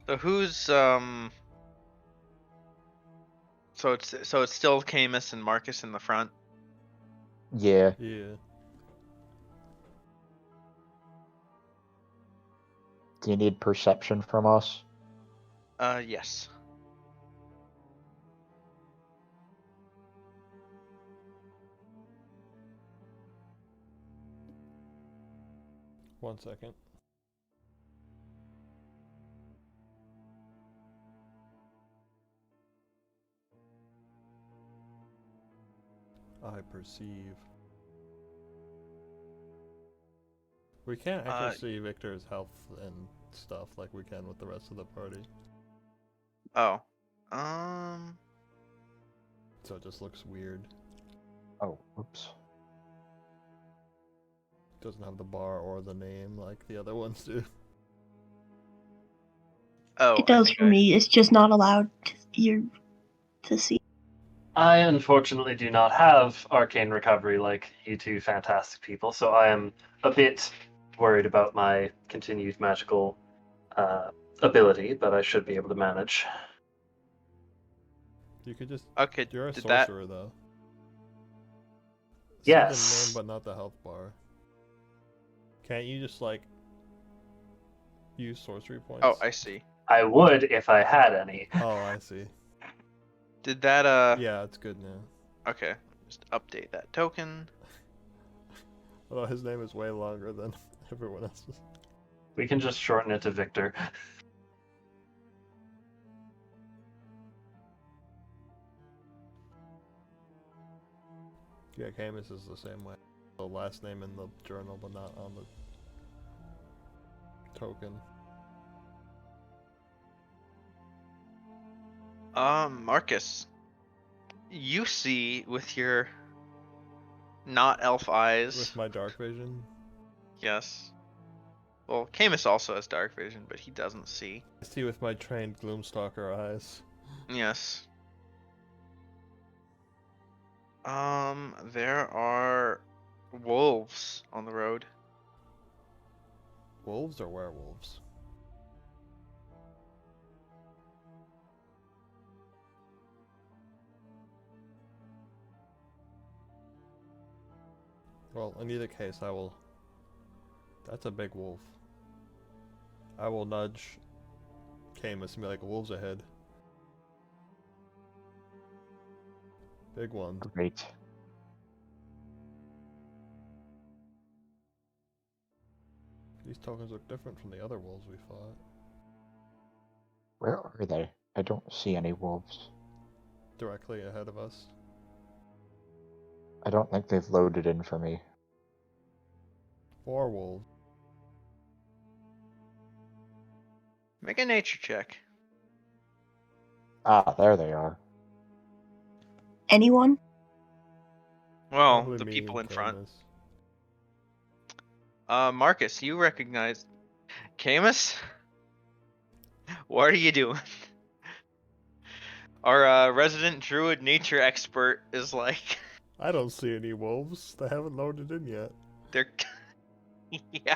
So who's So it's still Camus and Marcus in the front. Yeah. Yeah. Do you need perception from us? Yes. One second. I perceive. We can't actually see Victor's health and stuff like we can with the rest of the party. Oh. So it just looks weird. Oh, oops. Doesn't have the bar or the name like the other ones do. Oh. It does for me. It's just not allowed to see. I unfortunately do not have arcane recovery like you two fantastic people, so I am a bit worried about my continued magical ability, but I should be able to manage. You could just. Okay. You're a Did sorcerer though. Yes. See the name, but not the health bar. Can't you just like use sorcery points? Oh, I see. I would if I had any. Oh, I see. Did that Yeah, it's good now. Okay. Just update that token. Although his name is way longer than everyone else's. We can just shorten it to Victor. Yeah, Camus is the same way. The last name in the journal, but not on the token. Marcus. You see with your not elf eyes. With my dark vision? Yes. Well, Camus also has dark vision, but he doesn't see. I see with my trained Gloomstalker eyes. Yes. There are wolves on the road. Wolves or werewolves? Well, in either case, I will... That's a big wolf. I will nudge Camus and be like, wolves ahead. Big one. Great. These tokens look different from the other wolves we fought. Where are they? I don't see any wolves. Directly ahead of us. I don't think they've loaded in for me. 4 wolves. Make a nature check. Ah, there they are. Anyone? Well, Probably the me people in and front. Camus. Marcus, you recognize Camus? What are you doing? Our resident druid nature expert is like, I don't see any wolves. They haven't loaded in yet. they're yeah.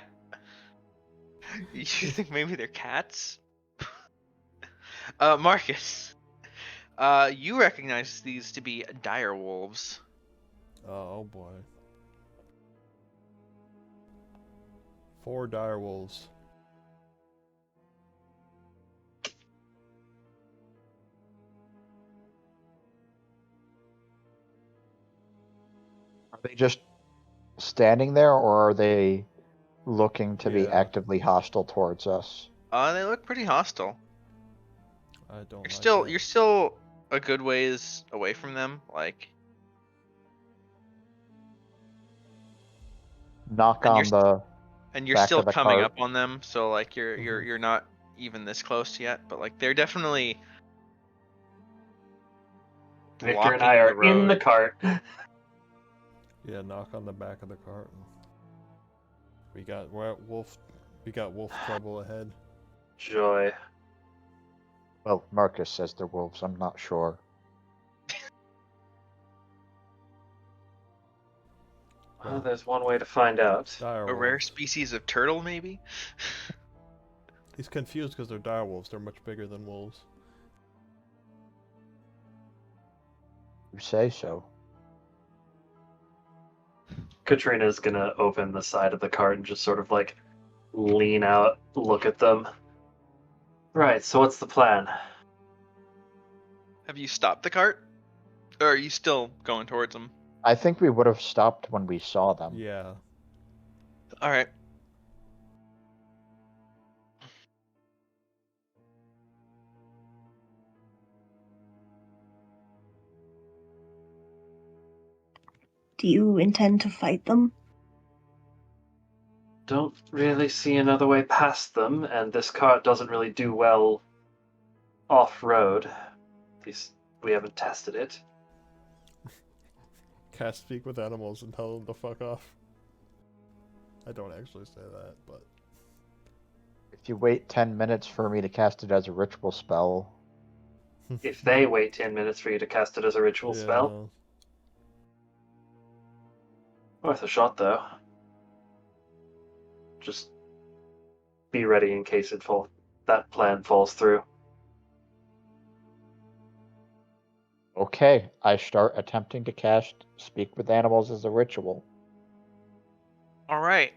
You think maybe they're cats? Marcus, you recognize these to be dire wolves. Oh boy. 4 dire wolves. Are they just standing there, or are they looking to be Yeah. actively hostile towards us? They look pretty hostile. I don't You're still a good ways away from them, like. Knock And on the And you're back still of the coming cart. up on them, so like you're not even this close yet, but like they're definitely Victor and blocking I the are in road. the cart. Yeah, knock on the back of the cart. We're at wolf. We got wolf trouble ahead. Joy. Well, Marcus says they're wolves. I'm not sure. Well, there's one way to find out. Dire A rare wolves. species of turtle, maybe. He's confused because they're dire wolves. They're much bigger than wolves. You say so. Katrina's gonna open the side of the cart and just sort of like lean out, look at them. Right, so what's the plan? Have you stopped the cart? Or are you still going towards them? I think we would have stopped when we saw them. Yeah. Alright. Do you intend to fight them? Don't really see another way past them, and this cart doesn't really do well off-road. At least we haven't tested it. Cast speak with animals and tell them to fuck off. I don't actually say that, but... If you wait 10 minutes for me to cast it as a ritual spell, If they wait 10 minutes for you to cast it as a ritual spell, worth a shot though. Just be ready in case that plan falls through. okay, I start attempting to cast Speak with Animals as a ritual. Alright.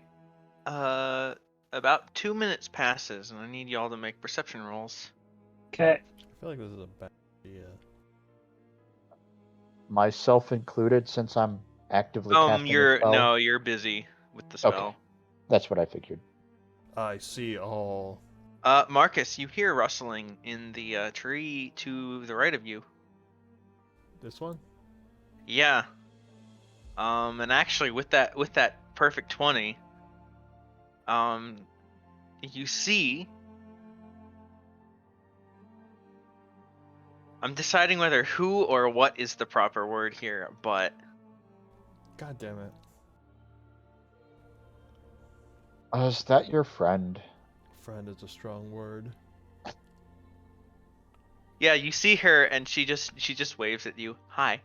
About 2 minutes passes, and I need y'all to make perception rolls. Okay. I feel like this is a bad idea. Myself included, since I'm actively casting a spell. you're busy with the spell. Okay, that's what I figured. I see all. Marcus, you hear rustling in the tree to the right of you. This one? Yeah. And actually, with that perfect 20, you see. I'm deciding whether who or what is the proper word here, but God damn it. Is that your friend? Friend is a strong word. yeah, you see her and she just waves at you. Hi.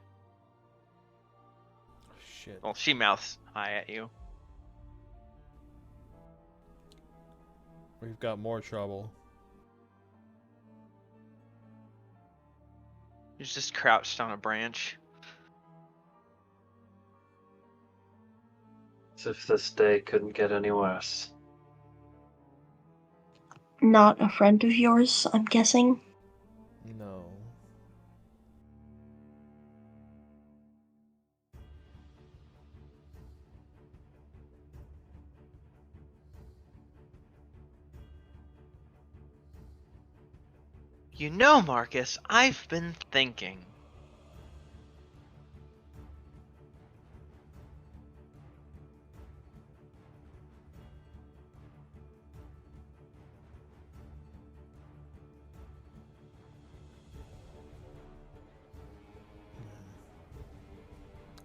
Shit. Well, she mouths hi at you. We've got more trouble. She's just crouched on a branch. As if this day couldn't get any worse. Not a friend of yours, I'm guessing. No. You know, Marcus, I've been thinking.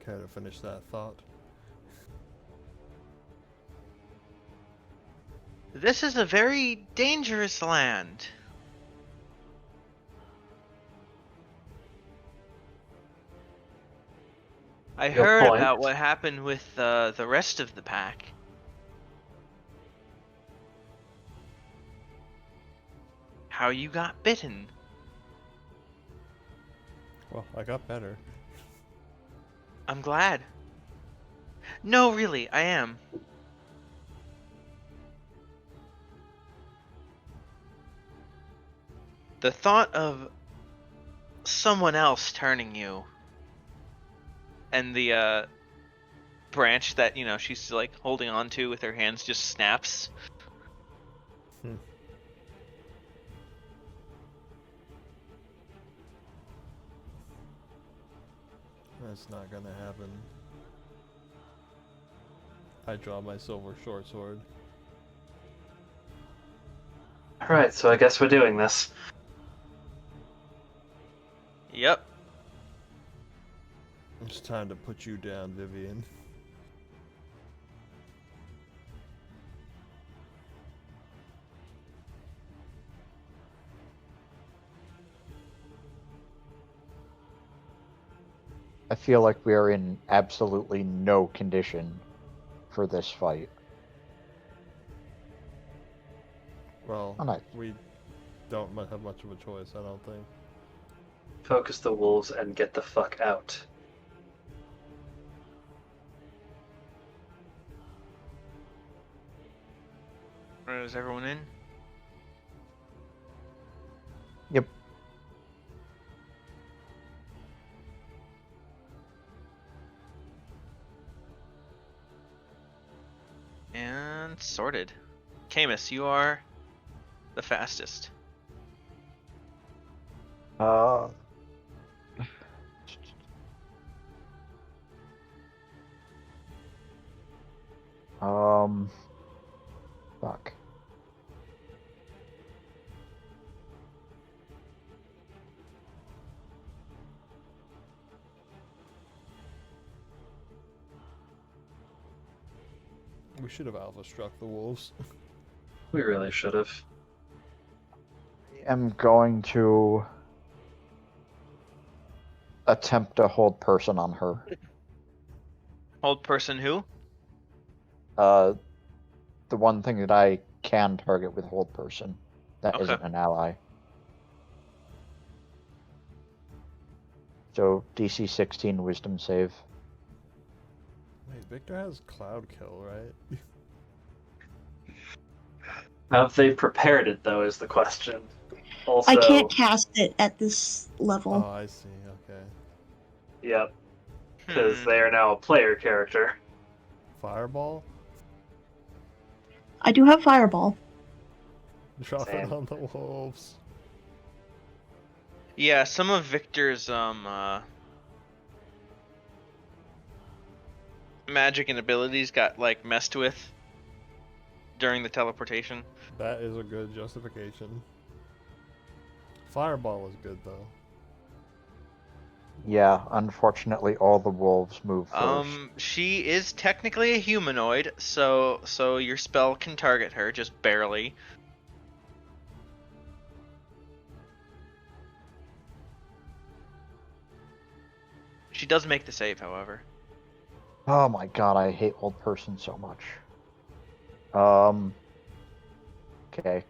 Care to finish that thought? This is a very dangerous land. I Your heard point. about what happened with the rest of the pack. How you got bitten. Well, I got better. I'm glad. No, really, I am. The thought of someone else turning you and the branch that, she's like holding on to with her hands just snaps. That's not gonna happen. I draw my silver short sword. Alright, so I guess we're doing this. Yep. It's time to put you down, Vivian. I feel like we are in absolutely no condition for this fight. Well, Well, Oh, nice. we don't have much of a choice, I don't think. Focus the wolves and get the fuck out. Is everyone in? Yep. And sorted. Camus, you are the fastest. Uh. Fuck. We should have alpha struck the wolves. We really should have. I'm going to attempt to hold person on her. Hold person who? The one thing that I can target with hold person that Okay. isn't an ally. So DC 16 wisdom save. Wait, Victor has cloud kill, right? Have they prepared it, though, is the question. Also, I can't cast it at this level. Oh, I see. Okay. yep, because Hmm. they are now a player character. Fireball? I do have Fireball. Drop it Same. on the wolves. Yeah, some of Victor's magic and abilities got like messed with during the teleportation. That is a good justification. Fireball is good though. Yeah, unfortunately, all the wolves move first. She is technically a humanoid, so your spell can target her just barely. She does make the save, however. Oh my god, I hate old person so much. Okay.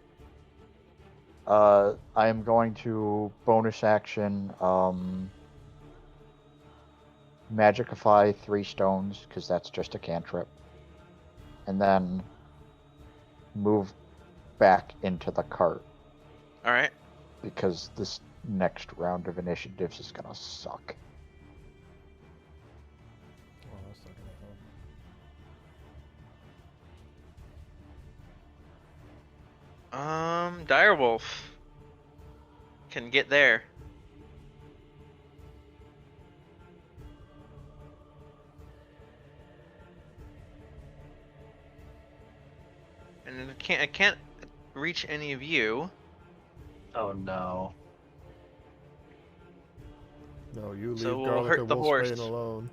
I am going to bonus action, magicify 3 stones, because that's just a cantrip. And then move back into the cart, Alright. because this next round of initiatives is gonna suck. Oh, that's not gonna help. Direwolf can get there. And I can't reach any of you. Oh no. No, you leave So we'll garlic hurt and the wolfsbane horse. alone.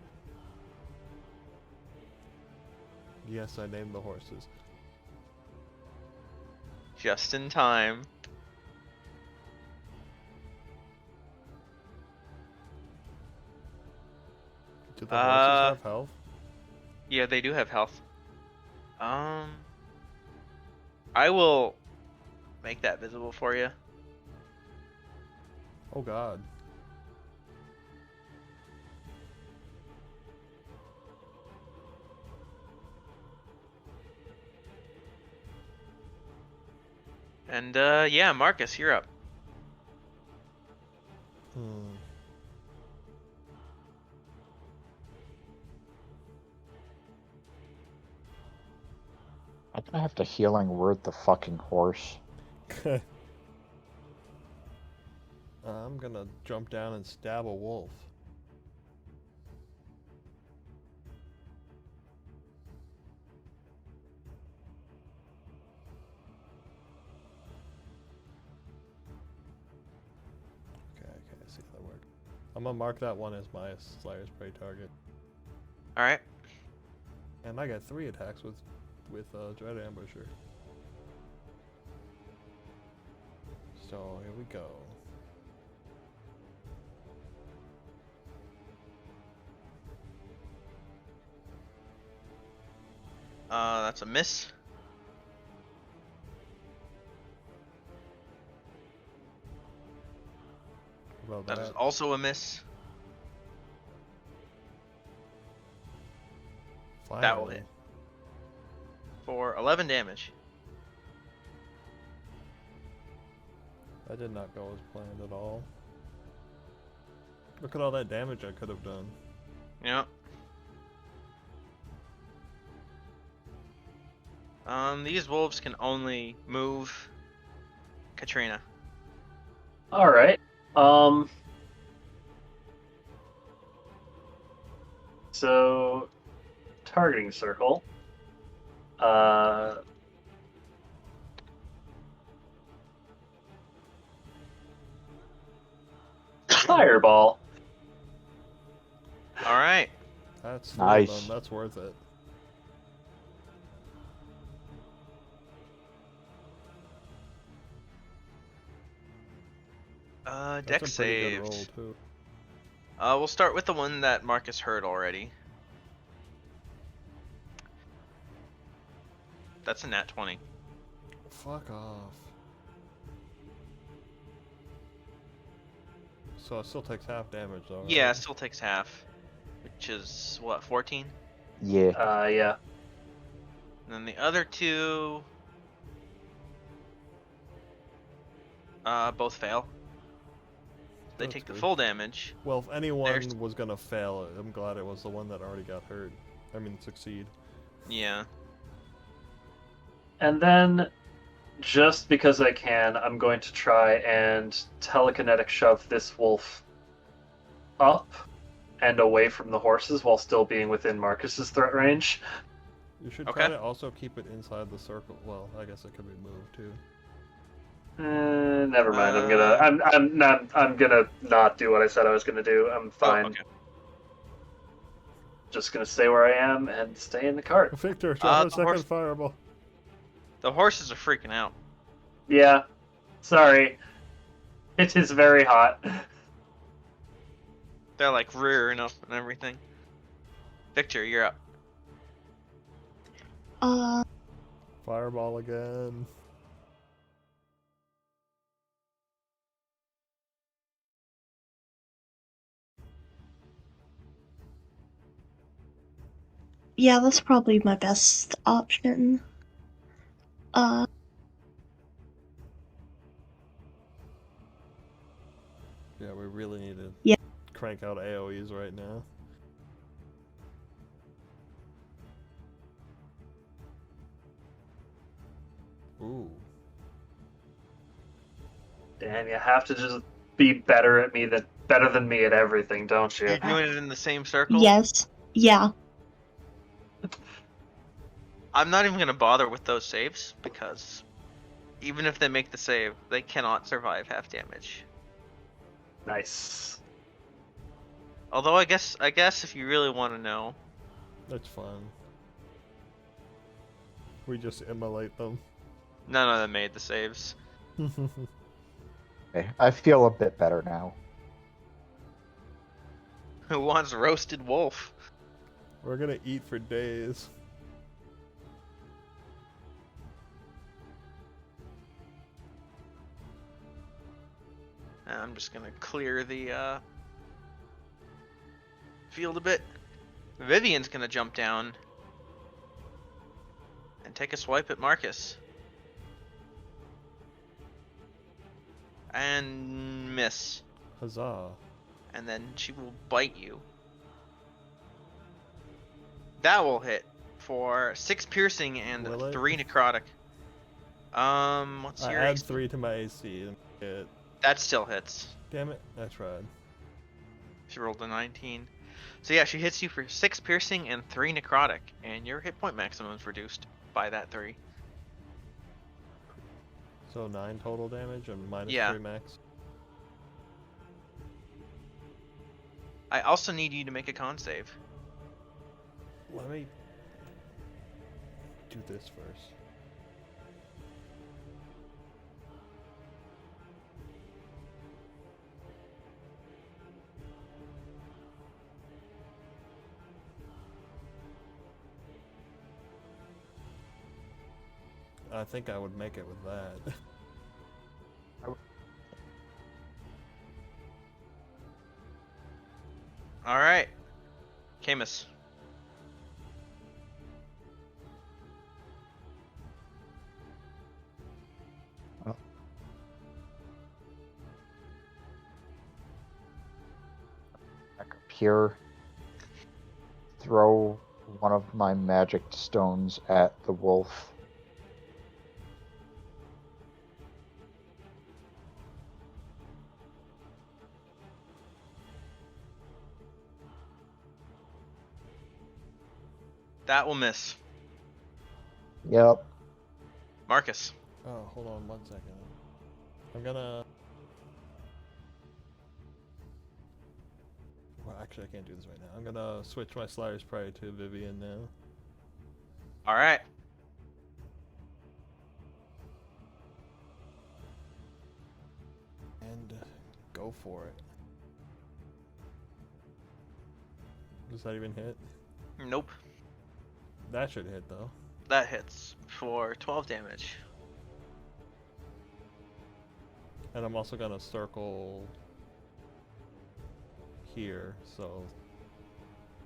Yes, I named the horses. Just in time. Do the horses Uh, have health? Yeah, they do have health. I will make that visible for you. Oh god. And yeah, Marcus, you're up. Hmm. I'm gonna have to healing word the fucking horse. I'm gonna jump down and stab a wolf. Okay, I see how that worked. I'm gonna mark that one as my Slayer's Prey target. Alright. And I got 3 attacks with Dread Ambusher. So here we go. That's a miss. About That is that. also a miss. That will Finally. hit. For 11 damage. That did not go as planned at all. Look at all that damage I could have done. Yep. These wolves can only move Katrina. All right. So targeting circle. Fireball. All right. That's 3 Nice. of them. That's worth it. Dex That's a pretty good saves. roll too. We'll start with the one that Marcus heard already. That's a nat 20. Fuck off. So it still takes half damage though. Right? Yeah, still takes half, which is what, 14? Yeah. Yeah. And then the other two, both fail. They That's take the good. full damage. Well, if anyone There's- was gonna fail, I'm glad it was the one that already got hurt. I mean, succeed. Yeah. And then, just because I can, I'm going to try and telekinetic shove this wolf up and away from the horses while still being within Marcus's threat range. You should Okay. try to also keep it inside the circle. Well, I guess it could be moved too. Never mind. I'm gonna not do what I said I was gonna do. I'm fine. Oh, okay. Just gonna stay where I am and stay in the cart. Victor, try a the second horse- fireball. The horses are freaking out. Yeah. Sorry. It is very hot. They're like rearing up and everything. Victor, you're up. Fireball again. Yeah, that's probably my best option. Yeah, we really need to Yeah. crank out AoEs right now. Ooh. Dan, you have to just be better than me at everything, don't you? You're doing it in the same circle? Yes. Yeah. I'm not even going to bother with those saves, because even if they make the save, they cannot survive half damage. Nice. Although I guess if you really want to know, That's fun. We just immolate them. none of them made the saves. Okay, I feel a bit better now. Who wants roasted wolf? We're gonna eat for days. I'm just gonna clear the field a bit. Vivian's gonna jump down and take a swipe at Marcus. And miss. Huzzah. And then she will bite you. That will hit for 6 piercing and Will it? 3 necrotic. What's I your add AC? 3 to my AC and it. That still hits. Damn it, I tried. She rolled a 19. So yeah, she hits you for 6 piercing and 3 necrotic, and your hit point maximum is reduced by that 3. So 9 total damage and minus Yeah. 3 max. I also need you to make a con save. Let me do this first. I think I would make it with that. All right, Camus. Back up here. Throw one of my magic stones at the wolf. That will miss. Yep. Marcus. Oh, hold on 1 second. I'm gonna... Well, actually, I can't do this right now. I'm gonna switch my Slayer's Prey to Vivian now. All right. And go for it. Does that even hit? Nope. That should hit, though. That hits for 12 damage. And I'm also gonna circle here, so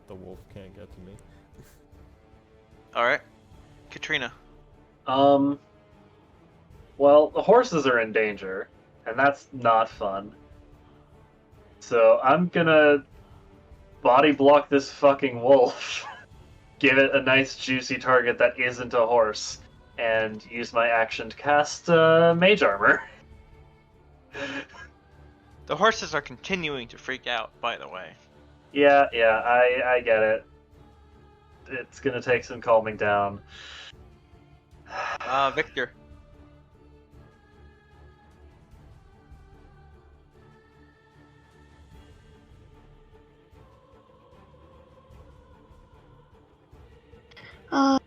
the wolf can't get to me. All right, Katrina. Well, the horses are in danger, and that's not fun. So I'm gonna body block this fucking wolf, give it a nice juicy target that isn't a horse, and use my action to cast Mage Armor. The horses are continuing to freak out, by the way. Yeah, I get it. It's gonna take some calming down. Victor. Uh,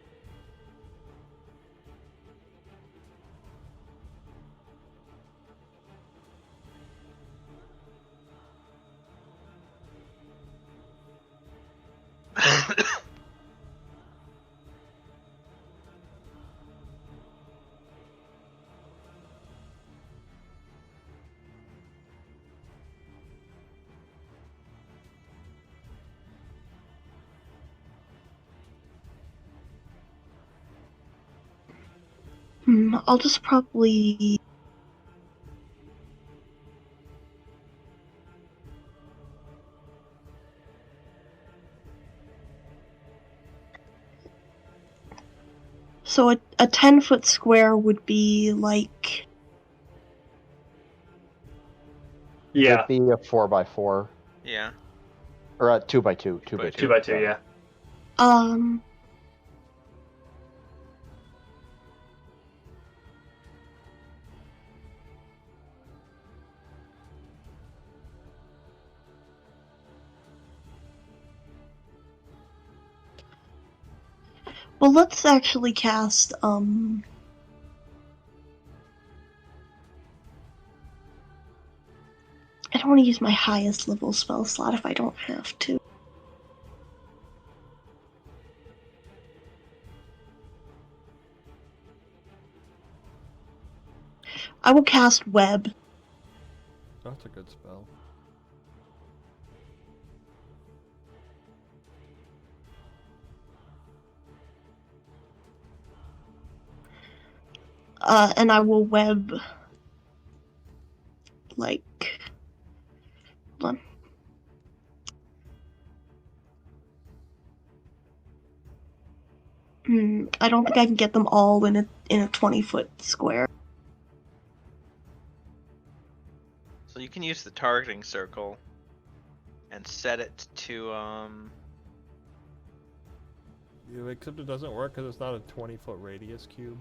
I'll just probably... So a 10-foot square would be like... Yeah, It'd be a 4x4. Yeah. Or a 2x2. 2x2. 2x2, yeah. Well, let's actually cast, I don't want to use my highest level spell slot if I don't have to. I will cast Web. That's a good spell. And I will web, like, hold on. I don't think I can get them all in a 20-foot square. So you can use the targeting circle and set it to Yeah, except it doesn't work because it's not a 20-foot radius cube.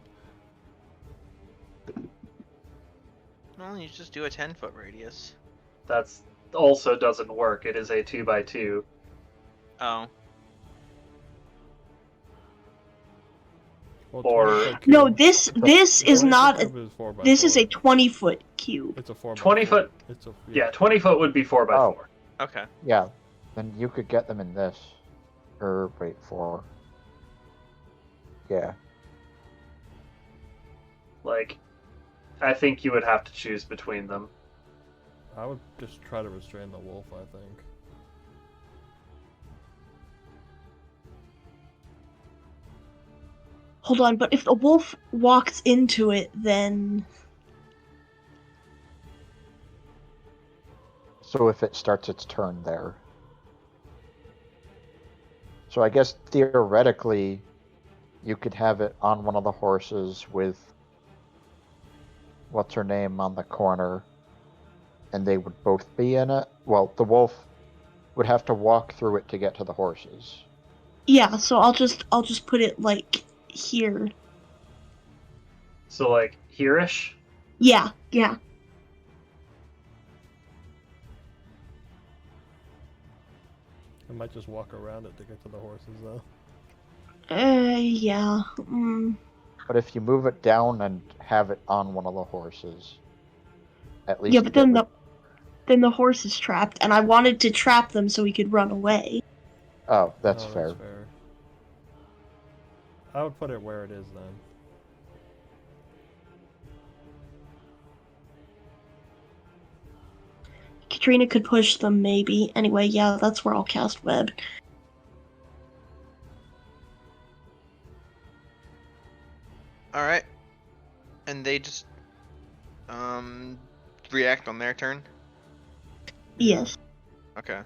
well, you just do a 10-foot radius. That's also doesn't work. It is a 2x2. Oh. Well, Or- 20-foot No, cube- this is 20-foot not cube is 4x4. this is a 20-foot cube. It's a 4x4. 20 foot- It's a Yeah, 20 foot would be 4x4. Oh. Okay. Yeah. Then you could get them in this. Or, wait, 4. Yeah. Like, I think you would have to choose between them. I would just try to restrain the wolf, I think. Hold on, but if the wolf walks into it, then So if it starts its turn there. So I guess theoretically, you could have it on one of the horses with what's her name on the corner, and they would both be in it. Well, the wolf would have to walk through it to get to the horses. yeah. So I'll just put it like here. So like here-ish. Yeah, yeah. I might just walk around it to get to the horses, though. Yeah. But if you move it down and have it on one of the horses, at least Yeah, you but get then the horse is trapped, and I wanted to trap them so we could run away. Oh, that's Oh, fair. That's fair. I would put it where it is then. Katrina could push them, maybe. Anyway, yeah, that's where I'll cast web. All right, and they just react on their turn. Yes. Okay.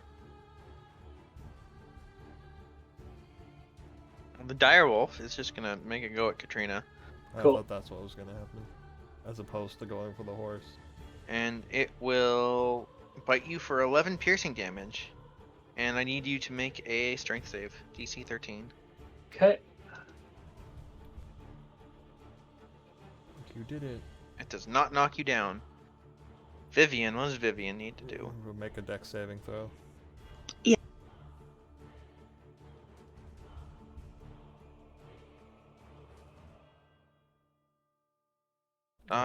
The dire wolf is just gonna make a go at Katrina, I Cool. thought that's what was gonna happen, as opposed to going for the horse. and it will bite you for 11 piercing damage. And I need you to make a strength save, DC 13. Okay. You did it. It does not knock you down. Vivian, what does Vivian need to do? We'll make a dex saving throw.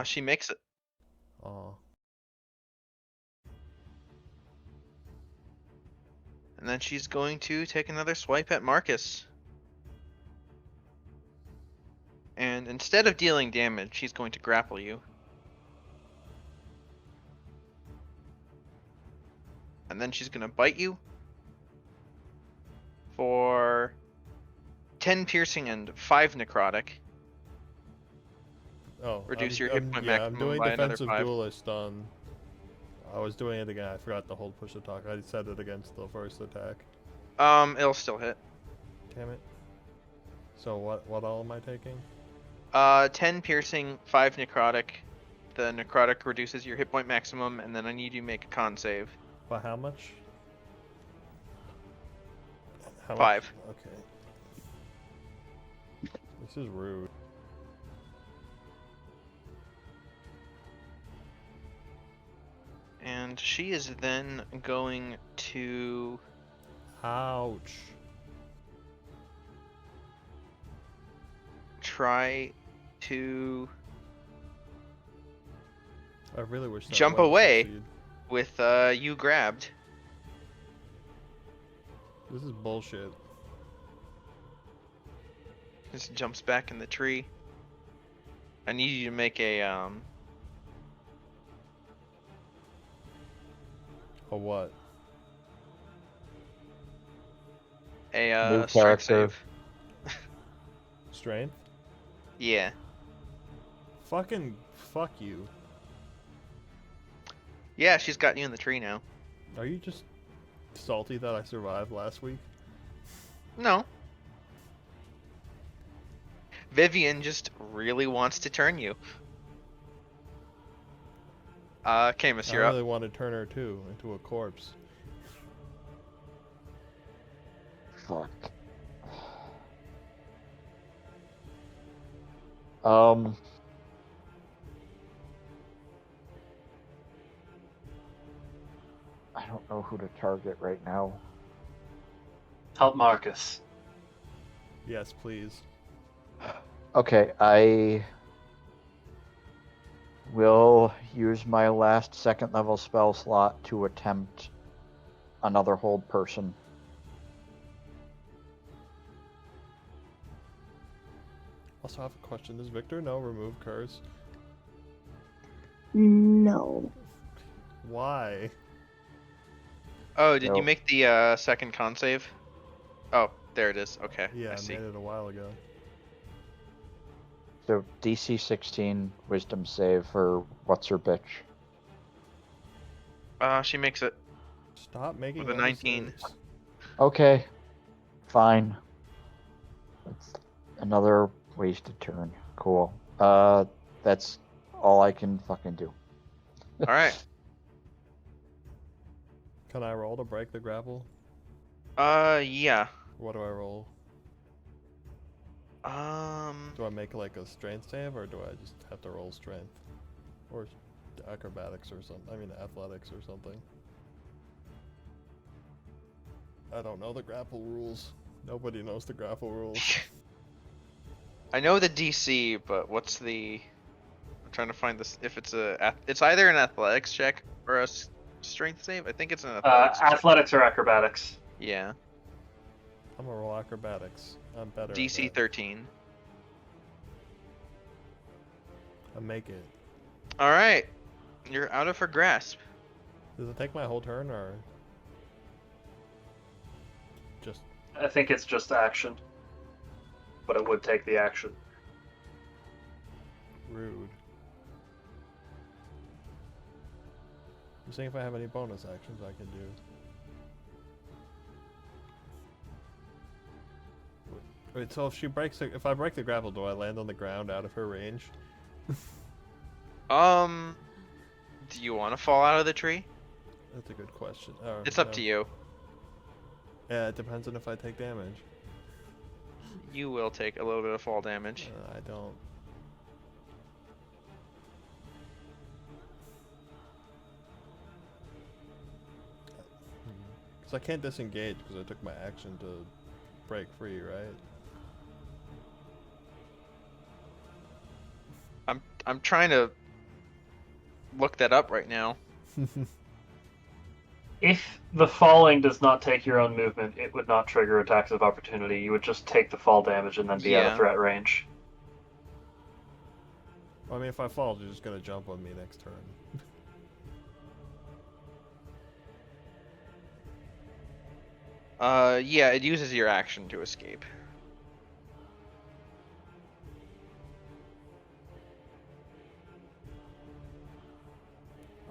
She makes it. Oh, And then she's going to take another swipe at Marcus. And instead of dealing damage, she's going to grapple you. And then she's going to bite you for 10 piercing and 5 necrotic. oh. Reduce your hit point yeah, maximum I'm doing by another defensive 5. duelist on. I was doing it again. I forgot to hold push to talk. I set it against the first attack. It'll still hit. Damn it. So what all am I taking? 10 piercing, 5 necrotic. The necrotic reduces your hit point maximum, and then I need you to make a con save. By how much? How 5. Much? Okay. This is rude. And she is then going to Ouch. try to I really wish that jump would away. succeed. with you grabbed. This is bullshit. Just jumps back in the tree. I need you to make a A what? New strength character. save. Strength? Yeah. Fucking fuck you. Yeah, she's got you in the tree now. Are you just salty that I survived last week? No. Vivian just really wants to turn you. Camus, I you're up. really want to turn her too into a corpse. Fuck. I don't know who to target right now. Help Marcus. Yes, please. Okay, I will use my last second level spell slot to attempt another hold person. Also, I have a question. Does Victor know remove curse? No. Why? Oh, did you Nope. make the second con save? Oh, there it is. Okay, Yeah, I I see. made it a while ago. the DC 16 Wisdom save for what's her bitch? She makes it Stop making with a all the 19. saves. Okay, fine. It's another wasted turn. Cool. That's all I can fucking do. All right. Can I roll to break the grapple? Yeah. What do I roll? Do I make like a strength save, or do I just have to roll strength? Or acrobatics or something? I mean athletics or something. I don't know the grapple rules. Nobody knows the grapple rules. I know the DC, but what's the? I'm trying to find this. If it's it's either an athletics check or a strength save. I think it's an athletics. check. Athletics or acrobatics? Yeah. I'm gonna roll acrobatics. I'm better. DC at that. 13. I make it. All right. You're out of her grasp. Does it take my whole turn or just? I think it's just action, but it would take the action. Rude. I'm seeing if I have any bonus actions I can do. Wait, so if she breaks if I break the grapple, do I land on the ground out of her range? Do you want to fall out of the tree? That's a good question. It's up to you. Yeah, it depends on if I take damage. You will take a little bit of fall damage. I don't. Because I can't disengage because I took my action to break free, right? I'm trying to look that up right now. If the falling does not take your own movement, it would not trigger attacks of opportunity. You would just take the fall damage and then be out Yeah. of threat range. I mean, if I fall, you're just gonna jump on me next turn. Yeah, it uses your action to escape.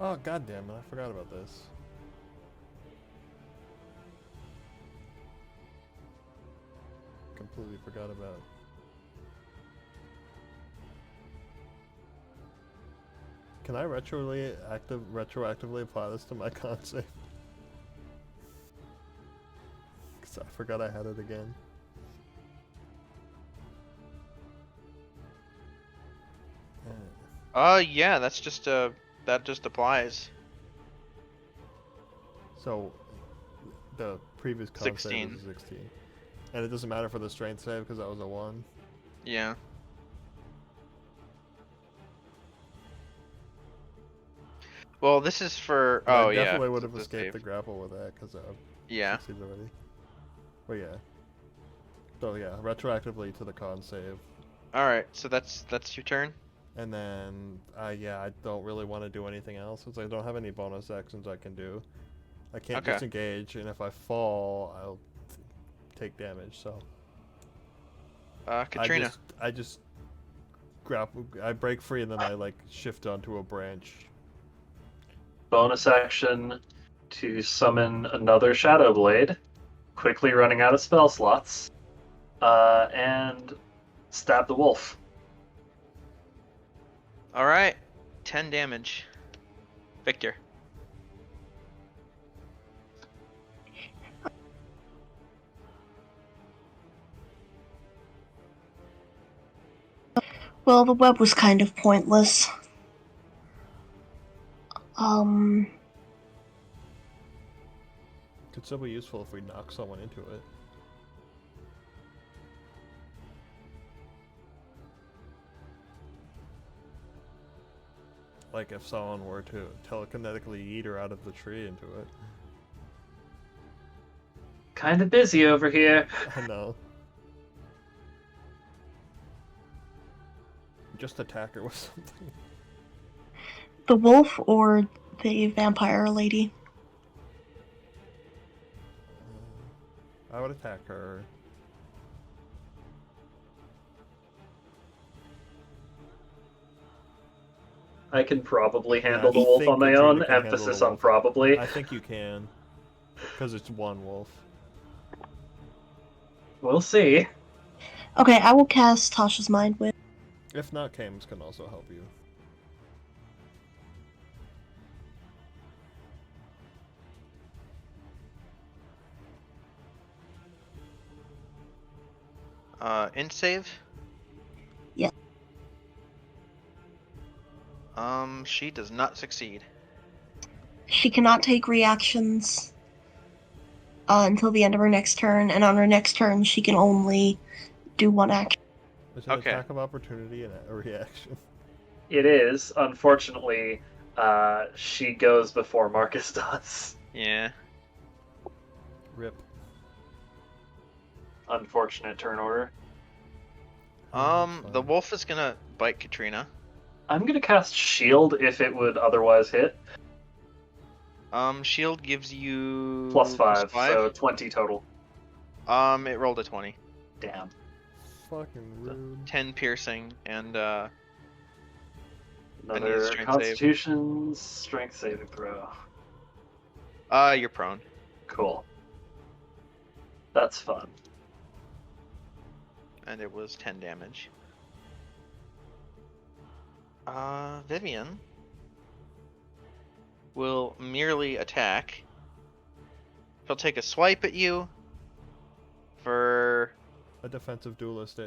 Oh, goddamn it! I forgot about this. Completely forgot about it. Can I retroactively apply this to my con save? Because I forgot I had it again. Yeah, that's just that just applies. So, the previous con save 16. was a 16. And it doesn't matter for the strength save because that was a 1. Yeah. Well, this is for. But Oh I yeah. definitely would have the escaped save. the grapple with that because I've Yeah. succeeded already. But yeah. So yeah, retroactively to the con save. All right. So that's your turn. And then, yeah, I don't really want to do anything else since I don't have any bonus actions I can do. I can't Okay. disengage, and if I fall, I'll take damage. So Katrina. I just grapple. I break free, and then I like shift onto a branch. Bonus action to summon another Shadow Blade, quickly running out of spell slots, and stab the wolf. All right. 10 damage. Victor. Well, the web was kind of pointless. Could still be useful if we knock someone into it. Like if someone were to telekinetically eat her out of the tree into it. Kind of busy over here. I know. Just attack her with something. The wolf or the vampire lady? I would attack her. I can probably Yeah, handle I the wolf think on my Katrina own. can handle Emphasis the on wolf. probably. I think you can. Because it's one wolf. We'll see. Okay, I will cast Tasha's Mind Whip. If not, Camus can also help you. Int save? Yeah. She does not succeed. She cannot take reactions until the end of her next turn, and on her next turn, she can only do one action. It's an Okay. attack of opportunity and a reaction. It is. Unfortunately, she goes before Marcus does. Yeah. Rip. Unfortunate turn order. The wolf is gonna bite Katrina. I'm gonna cast Shield if it would otherwise hit. Shield gives you +5, so 20 total. It rolled a 20. Damn. Fucking rude. 10 piercing and need a Another strength Constitution strength saving throw. you're prone. Cool. That's fun. And it was 10 damage. Vivian will merely attack. She'll take a swipe at you for A defensive duelist.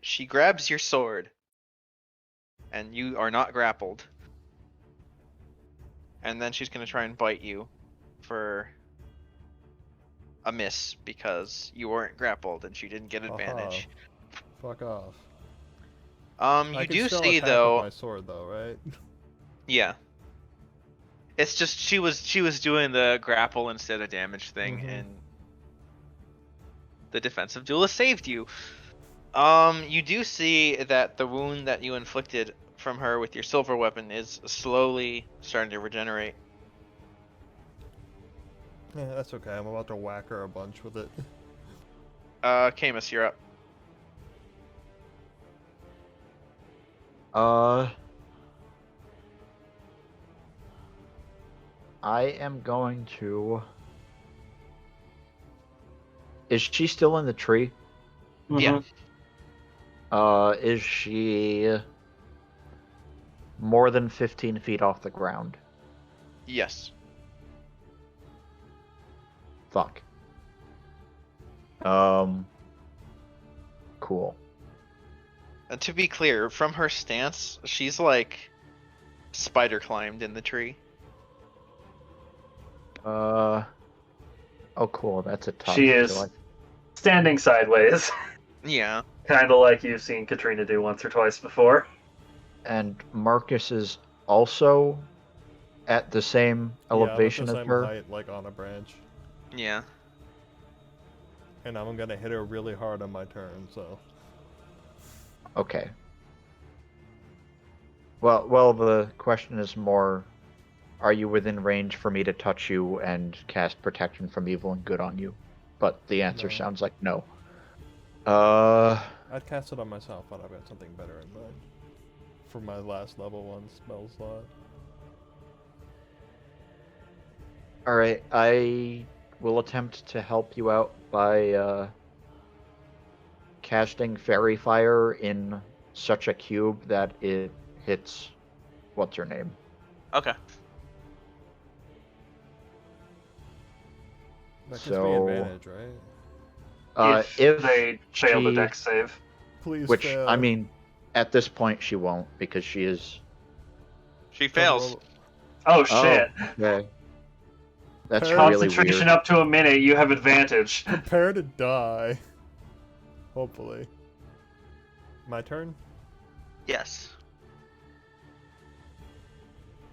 she grabs your sword and you are not grappled. And then she's going to try and bite you for a miss because you weren't grappled and she didn't get advantage. Fuck off. You I can do still see attack though. with my sword though, right? Yeah. It's just she was doing the grapple instead of damage thing, Mhm. and the defensive duelist saved you. You do see that the wound that you inflicted from her with your silver weapon is slowly starting to regenerate. Yeah, that's okay. I'm about to whack her a bunch with it. Camus, you're up. I am going to. Is she still in the tree? Yeah. Is she more than 15 feet off the ground? Yes. Fuck. Cool. To be clear, from her stance, she's like spider climbed in the tree. Oh, cool. That's a touch. She is So standing sideways, Yeah. kind of like you've seen Katrina do once or twice before. And Marcus is also at the same elevation yeah, I'm at as the same her. height, like on a branch. Yeah. And I'm gonna hit her really hard on my turn, so. Okay. Well, the question is more: are you within range for me to touch you and cast protection from evil and good on you? But the answer No. sounds like no. I'd cast it on myself, but I've got something better in mind. For my last level 1 spell slot. Alright, I will attempt to help you out by casting Fairy Fire in such a cube that it hits what's her name. Okay. That gives So, me advantage, right? If they fail the she- dex save. Please Which, fail. I mean, at this point she won't because she is... She fails. Oh shit! Okay. That's Parry- really Concentration weird. up to a minute, you have advantage. Prepare to die. Hopefully. My turn? Yes.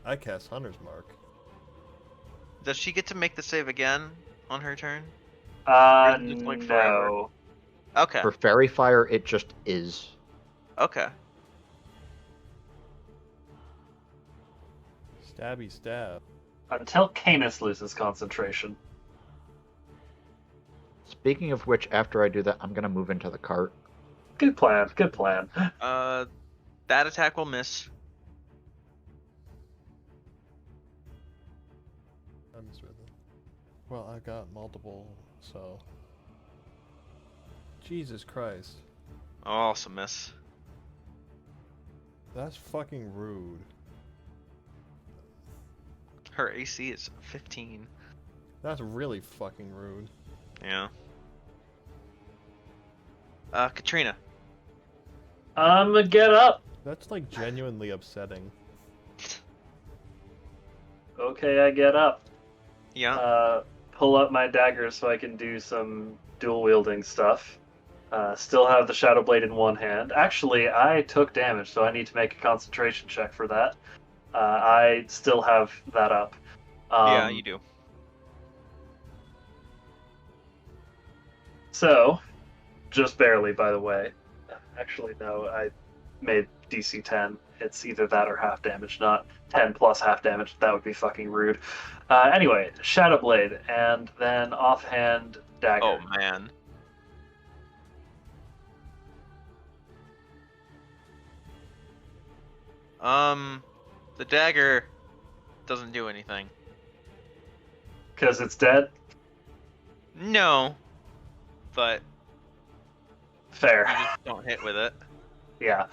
I cast Hunter's Mark. Does she get to make the save again on her turn? Or is it like forever? No. Okay. For Fairy Fire, it just is. Okay. Stabby stab. Until Canis loses concentration. Speaking of which, after I do that, I'm gonna move into the cart. Good plan, good plan. That attack will miss. I misread that. Well, I got multiple, so. Jesus Christ. Also miss. That's fucking rude. Her AC is 15. That's really fucking rude. Yeah. Katrina. Get up. That's like genuinely upsetting. Okay, I get up. Yeah. Pull up my dagger so I can do some dual wielding stuff. Still have the Shadow Blade in one hand. Actually, I took damage, so I need to make a concentration check for that. I still have that up. Yeah, you do. So, just barely, by the way. Actually, no, I made DC 10. It's either that or half damage, not 10 plus half damage. That would be fucking rude. Anyway, Shadow Blade, and then offhand dagger. Oh, man. The dagger doesn't do anything. Because it's dead? No. But Fair. you just don't hit with it. Yeah.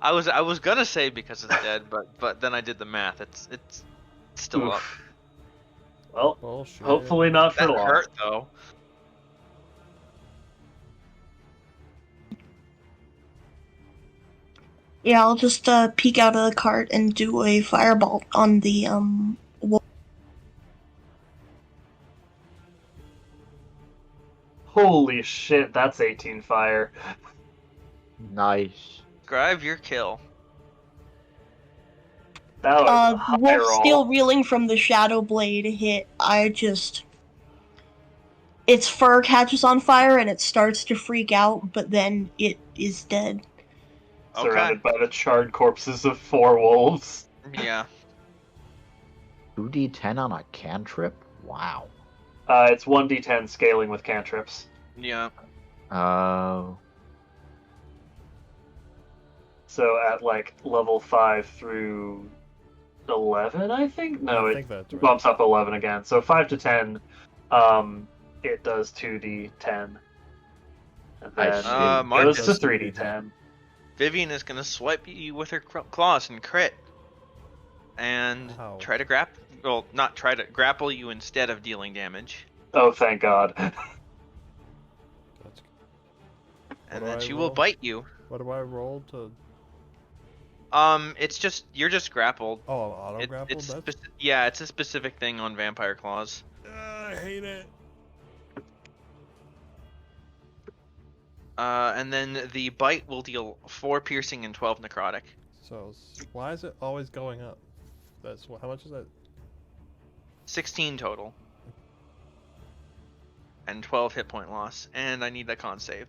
I was gonna say because it's dead, but then I did the math. It's still up. Oof. Well, Bullshit. hopefully not for That long. hurt though. Yeah, I'll just peek out of the cart and do a fireball on the wolf. Holy shit, that's 18 fire. Nice. Scribe your kill. That was a high Wolf roll. still reeling from the shadow blade hit. Its fur catches on fire and it starts to freak out, but then it is dead. Surrounded by the charred corpses of 4 wolves. Yeah. 2d10 on a cantrip? Wow. It's 1d10 scaling with cantrips. Yeah. Oh. So at like level 5 through 11, I think? No, I it think that's right. bumps up 11 again. So 5 to 10, it does 2d10. And I then see. it Marcus. goes to 3d10. Vivian is gonna swipe you with her claws and crit, and Ow. try to not try to grapple you instead of dealing damage. Oh, thank God. That's... And What do then I she roll? will bite you. What do I roll to? You're just grappled. Oh, I'm auto grappled. Yeah, it's a specific thing on vampire claws. I hate it. And then the bite will deal 4 piercing and 12 necrotic. So why is it always going up? That's how much is that? 16 total. And 12 hit point loss. And I need a con save.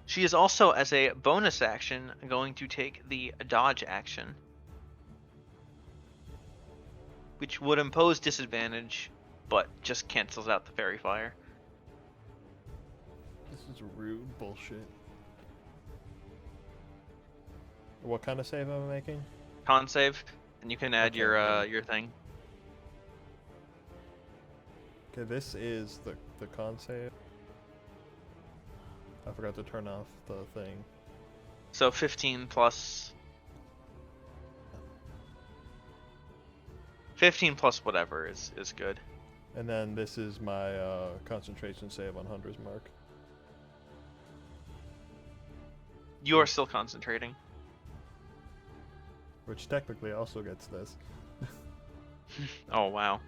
She is also, as a bonus action, going to take the dodge action, which would impose disadvantage, but just cancels out the fairy fire. This is rude bullshit. What kind of save am I making? Con save, and you can add Okay, your yeah. your thing. Okay, this is the con save. I forgot to turn off the thing. So 15 plus 15 plus whatever is good. And then this is my concentration save on Hunter's Mark. You are still concentrating. Which technically also gets this. Oh wow.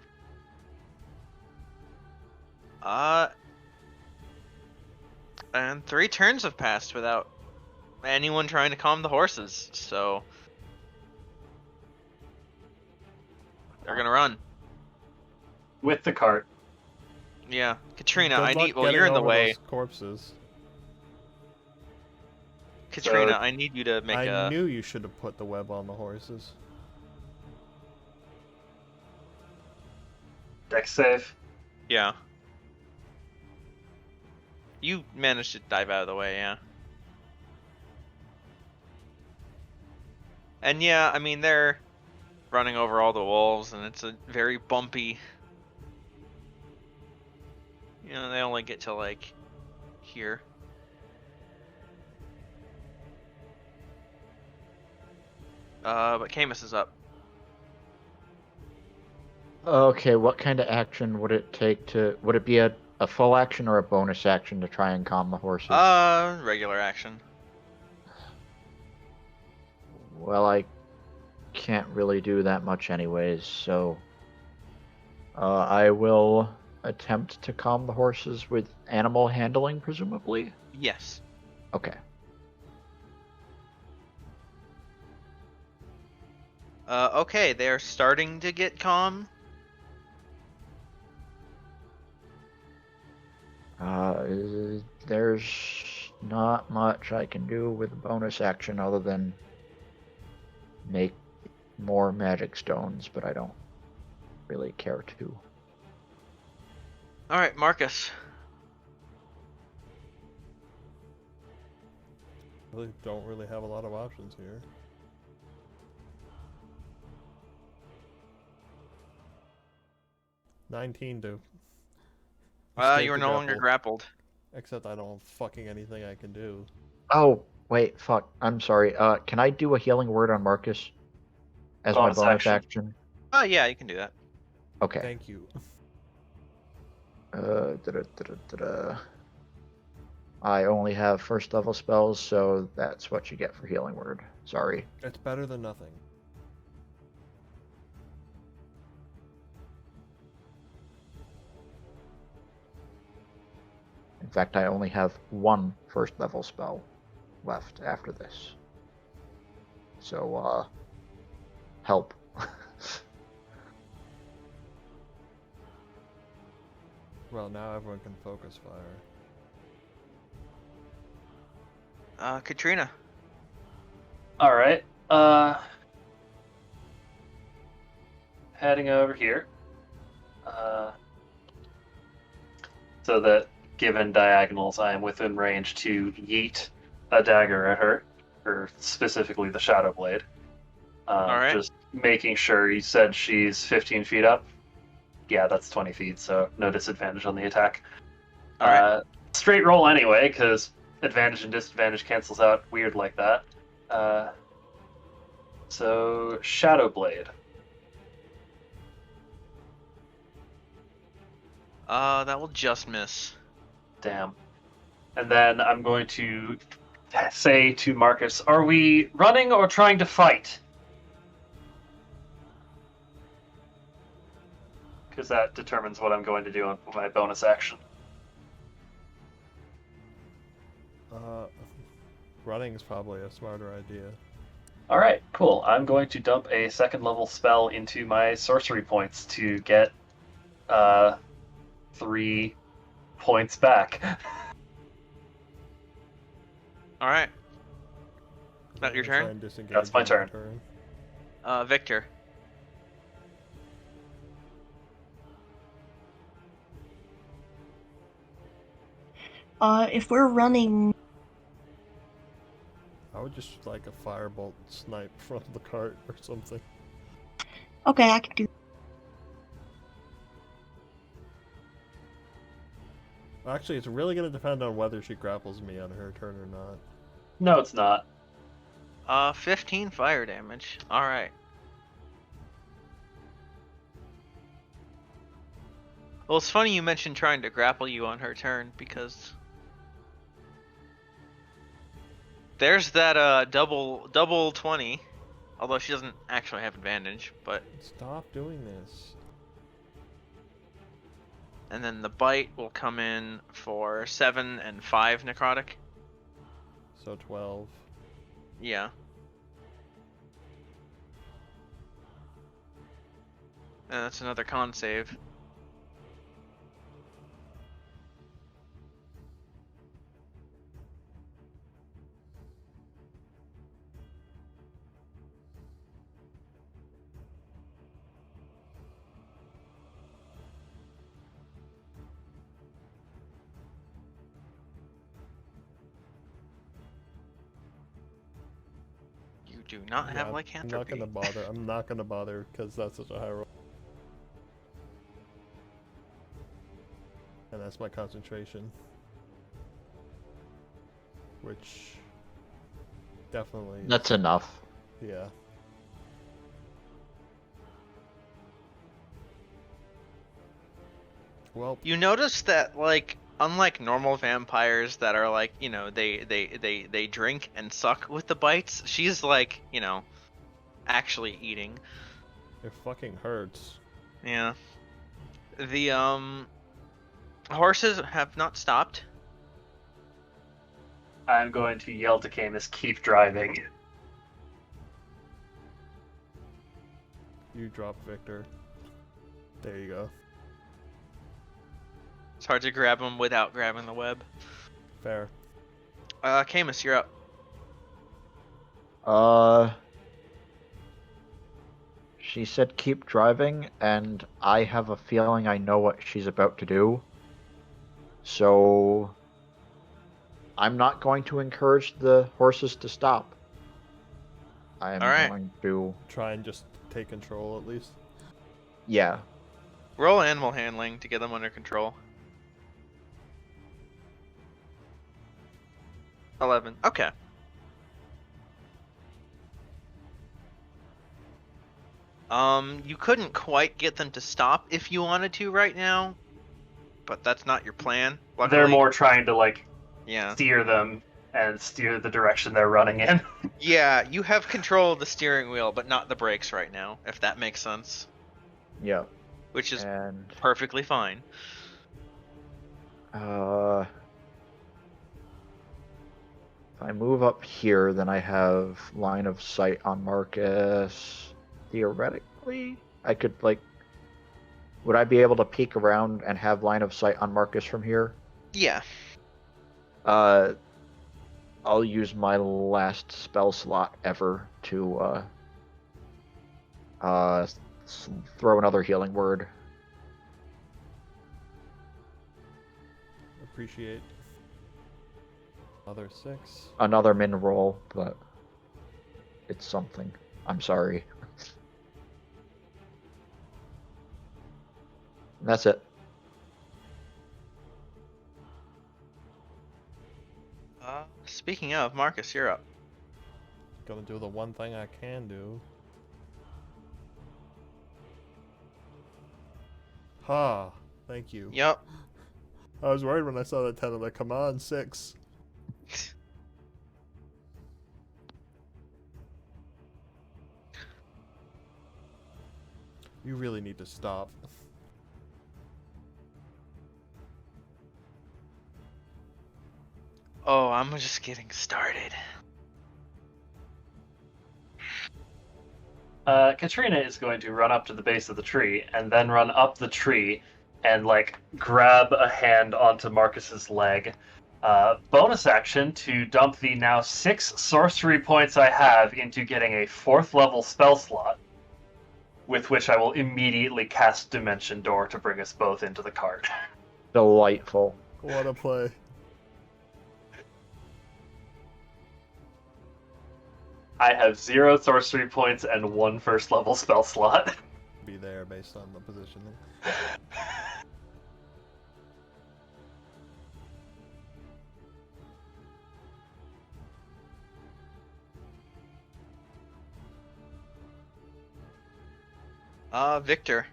And 3 turns have passed without anyone trying to calm the horses, so they're gonna run. With the cart. Yeah, Katrina, Good I luck need. Well, getting you're in the over way. those corpses. Katrina, So- I need you to make I a. knew you should have put the web on the horses. Dex save. Yeah. You managed to dive out of the way, yeah. And yeah, I mean, they're running over all the wolves, and it's a very bumpy. You know, they only get to like here. But Camus is up. Okay, what kind of action would it take to... Would it be a full action or a bonus action to try and calm the horses? Regular action. Well, I can't really do that much anyways, so... I will attempt to calm the horses with animal handling, presumably? Yes. Okay. Okay, they're starting to get calm. There's not much I can do with a bonus action other than make more magic stones, but I don't really care to. Alright, Marcus. Really don't really have a lot of options here. $19 to. escape You are the no longer grapple. grappled. Except I don't have fucking anything I can do. Oh, wait, fuck. I'm sorry. Can I do a healing word on Marcus as Bonus my bonus action. action? Oh, yeah, you can do that. Okay. Thank you. I only have first level spells, so that's what you get for healing word. Sorry. It's better than nothing. In fact, I only have one first level spell left after this. So, help. Well, now everyone can focus fire. Katrina. All right. Heading over here. So that given diagonals, I am within range to yeet a dagger at her, or specifically the Shadow Blade. Alright. Just making sure. You said she's 15 feet up. Yeah, that's 20 feet, so no disadvantage on the attack. Alright. Straight roll anyway, because advantage and disadvantage cancels out weird like that. So Shadow Blade. That will just miss. Damn. And then I'm going to say to Marcus, are we running or trying to fight? Because that determines what I'm going to do on my bonus action. Running is probably a smarter idea. Alright, cool. I'm going to dump a second level spell into my sorcery points to get 3 points back. Alright. That your Try turn? and disengage That's my on turn. Victor. If we're running, I would just like a firebolt snipe from the cart or something. okay, I can do. Actually, it's really going to depend on whether she grapples me on her turn or not. No, it's not. 15 fire damage. Alright. Well, it's funny you mentioned trying to grapple you on her turn, because there's that double 20, although she doesn't actually have advantage, but Stop doing this. and then the bite will come in for 7 and 5 necrotic. So 12. Yeah. And that's another con save. do not have I'm lycanthropy. not gonna bother. I'm not gonna bother because that's such a high roll. And that's my concentration. Which definitely That's enough. yeah. Well, You notice that, like, unlike normal vampires that are like, you know, they drink and suck with the bites, she's like, you know, actually eating. it fucking hurts. Yeah. The horses have not stopped. I'm going to yell to Camus, keep driving. You drop Victor. There you go. It's hard to grab them without grabbing the web. Fair. Camus, you're up. She said keep driving, and I have a feeling I know what she's about to do. So I'm not going to encourage the horses to stop. I am Alright. going to, Try and just take control at least. yeah. Roll animal handling to get them under control. 11. Okay. You couldn't quite get them to stop if you wanted to right now, but that's not your plan. Luckily. They're more trying to, like, Yeah. steer them and steer the direction they're running in. Yeah, you have control of the steering wheel, but not the brakes right now, if that makes sense. Yeah. Which is And perfectly fine. if I move up here, then I have line of sight on Marcus. Theoretically, I could, like, would I be able to peek around and have line of sight on Marcus from here? Yeah. I'll use my last spell slot ever to throw another healing word. Appreciate. Another 6. Another min roll, but it's something. I'm sorry. That's it. Speaking of, Marcus, you're up. Gonna do the one thing I can do. Ha! Thank you. Yup. I was worried when I saw that 10. I'm like, come on, 6. You really need to stop. Oh, I'm just getting started. Katrina is going to run up to the base of the tree and then run up the tree and, like, grab a hand onto Marcus's leg. Bonus action to dump the now 6 sorcery points I have into getting a 4th level spell slot, with which I will immediately cast Dimension Door to bring us both into the cart. Delightful. What a play. I have 0 sorcery points and 1 first level spell slot. Be there based on the positioning. Victor.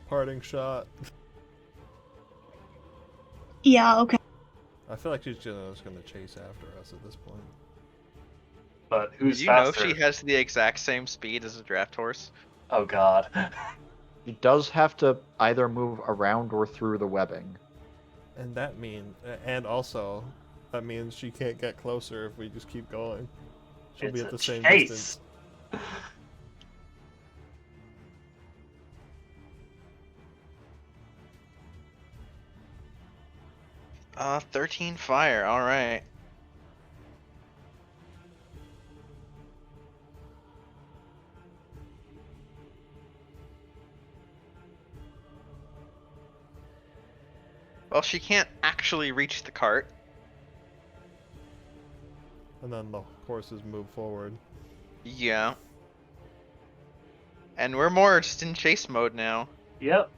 Parting shot. Yeah, okay. I feel like she's just gonna chase after us at this point. But Do who's you know faster? she has the exact same speed as a draft horse? Oh god. He does have to either move around or through the webbing. And that and also, that means she can't get closer if we just keep going. She'll be It's at the a same chase. distance. 13 fire, alright. Well, she can't actually reach the cart. And then the horses move forward. Yeah. And we're more just in chase mode now. Yep.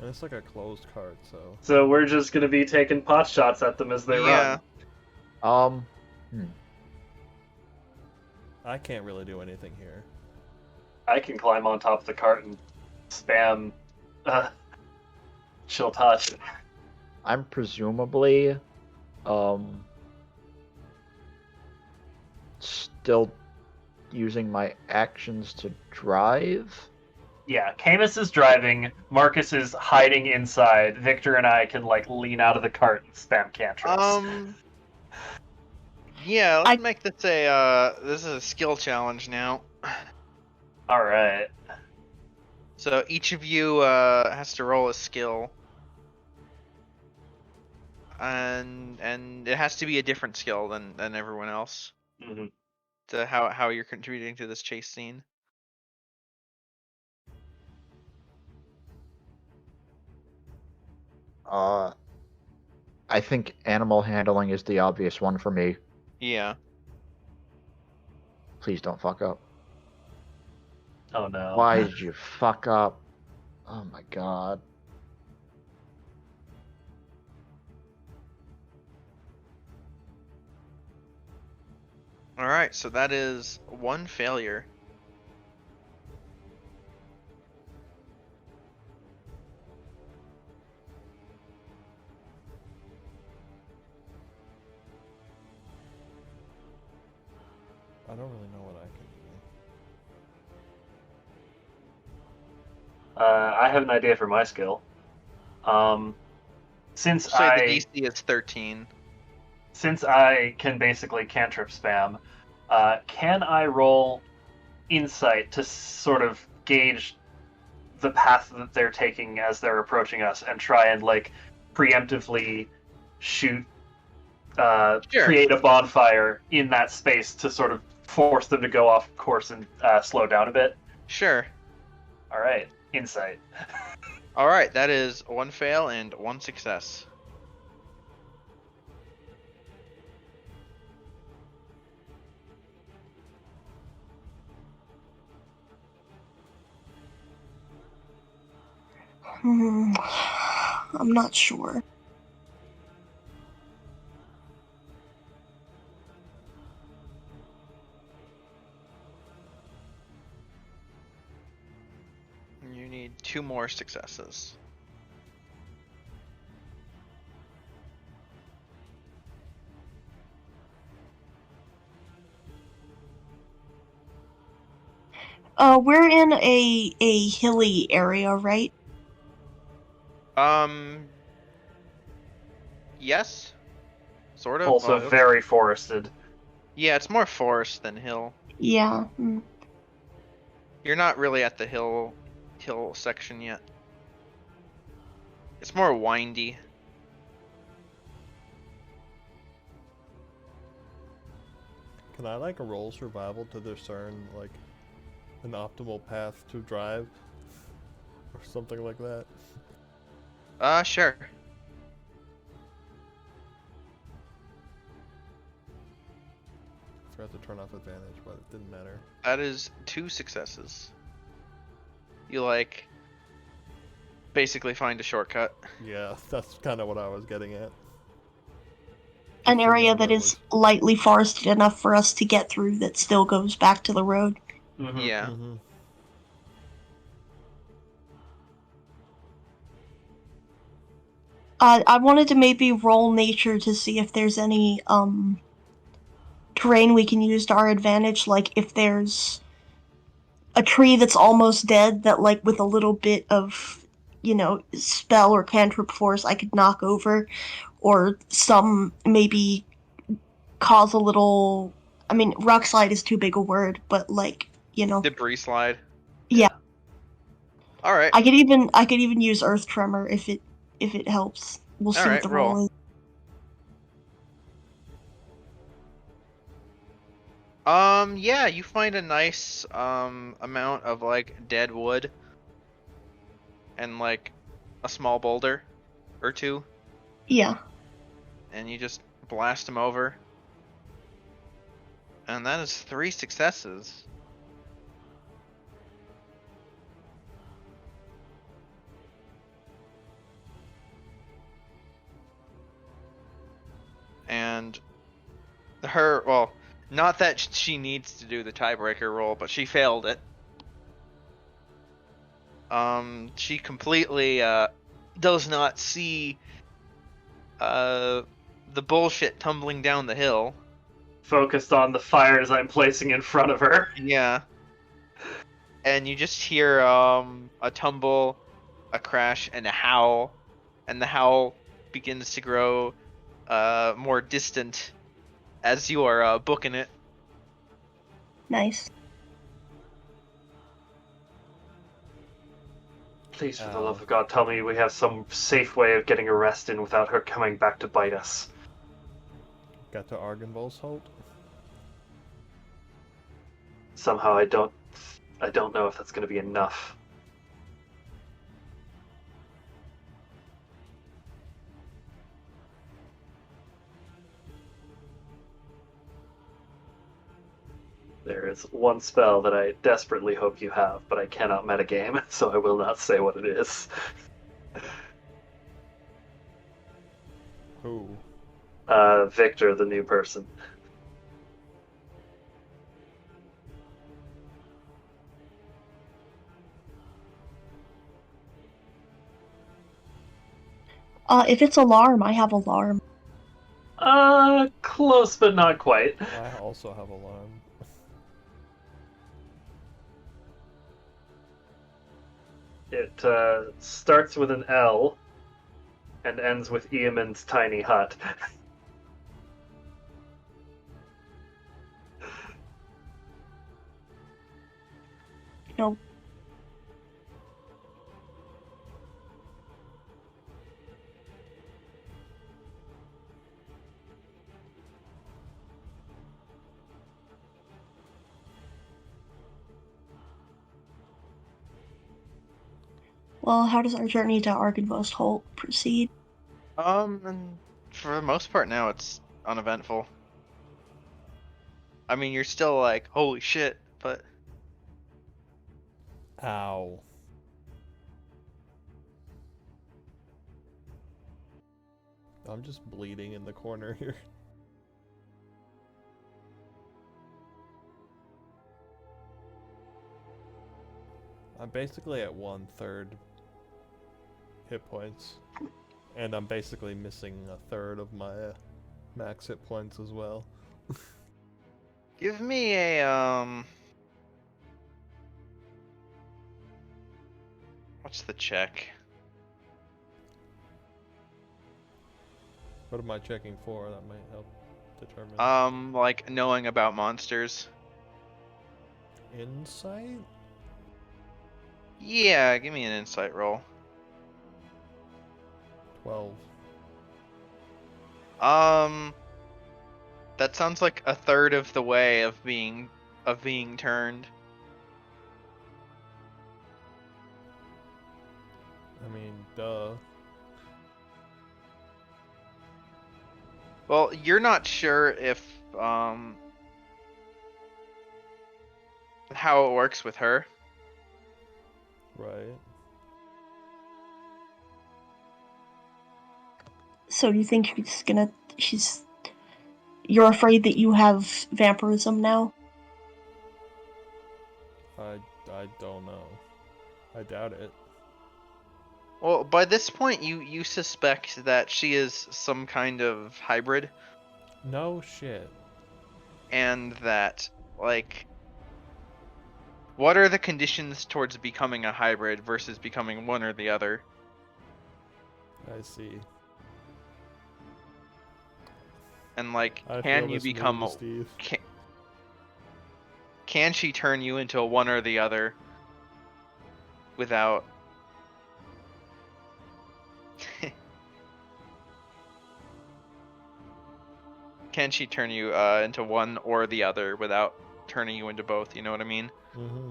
And it's like a closed cart, so. So we're just gonna be taking pot shots at them as they Yeah. run. I can't really do anything here. I can climb on top of the cart and spam chill touch. I'm presumably still using my actions to drive. Yeah, Camus is driving, Marcus is hiding inside, Victor and I can lean out of the cart and spam cantrips. Yeah, let's make this this is a skill challenge now. Alright. So each of you has to roll a skill. And it has to be a different skill than everyone else. Mm-hmm. To how you're contributing to this chase scene. I think animal handling is the obvious one for me. Yeah. Please don't fuck up. Oh no. Why did you fuck up? Oh my god. Alright, so that is one failure. I don't really know what I can do. I have an idea for my skill. Since Say the DC is 13. Since I can basically cantrip spam, can I roll insight to sort of gauge the path that they're taking as they're approaching us and try and preemptively shoot, Sure. create a bonfire in that space to sort of force them to go off course and slow down a bit? Sure. All right, insight. Alright, that is one fail and one success. I'm not sure. You need 2 more successes. We're in a hilly area, right? Yes. Sort of. Also Well, very forested. yeah, it's more forest than hill. Yeah. You're not really at the hill section yet. It's more windy. Can I roll survival to discern an optimal path to drive? Or something like that? Sure. Forgot to turn off advantage, but it didn't matter. That is 2 successes. You basically find a shortcut. Yeah, that's kind of what I was getting at. An Just area remember that it is was- lightly forested enough for us to get through that still goes back to the road. Mm-hmm. Yeah. Mhm. I wanted to maybe roll nature to see if there's any terrain we can use to our advantage, like if there's a tree that's almost dead that with a little bit of spell or cantrip force I could knock over, or some maybe cause a little, I mean, rock slide is too big a word, but Debris slide. Yeah. Alright. I could even use earth tremor if it helps. We'll see Alright, what the roll. roll is. Yeah, you find a nice amount of dead wood and a small boulder or 2. Yeah. and you just blast him over. And that is 3 successes. And well, not that she needs to do the tiebreaker roll, but she failed it. She completely does not see the bullshit tumbling down the hill. Focused on the fires I'm placing in front of her. Yeah. And you just hear a tumble, a crash, and a howl. And the howl begins to grow more distant as you are booking it. Nice. Please, for the love of God, tell me we have some safe way of getting a rest in without her coming back to bite us. Got to Argynvost's Holt? Somehow I don't know if that's going to be enough. There is one spell that I desperately hope you have, but I cannot metagame, so I will not say what it is. Who? Victor, the new person. If it's alarm, I have alarm. Close but not quite. I also have alarm. It starts with an L and ends with Eamon's tiny hut. No. Well, how does our journey to Argynvost Holt proceed? And for the most part now, it's uneventful. I mean, you're still like, holy shit, but Ow. I'm just bleeding in the corner here. I'm basically at 1/3 hit points. And I'm basically missing 1/3 of my max hit points as well. give me a what's the check? What am I checking for? That might help determine. Like knowing about monsters. Insight? Yeah, give me an insight roll. 12. That sounds like 1/3 of the way of being turned. I mean, duh. Well, you're not sure if how it works with her. Right. So you think you're afraid that you have vampirism now? I don't know. I doubt it. Well, by this point, you suspect that she is some kind of hybrid, No shit. and that, like, what are the conditions towards becoming a hybrid versus becoming one or the other? I see. And like, I can feel you this become move, Steve. can she turn you into a one or the other without can she turn you into one or the other without turning you into both? You know what I mean? Mm-hmm.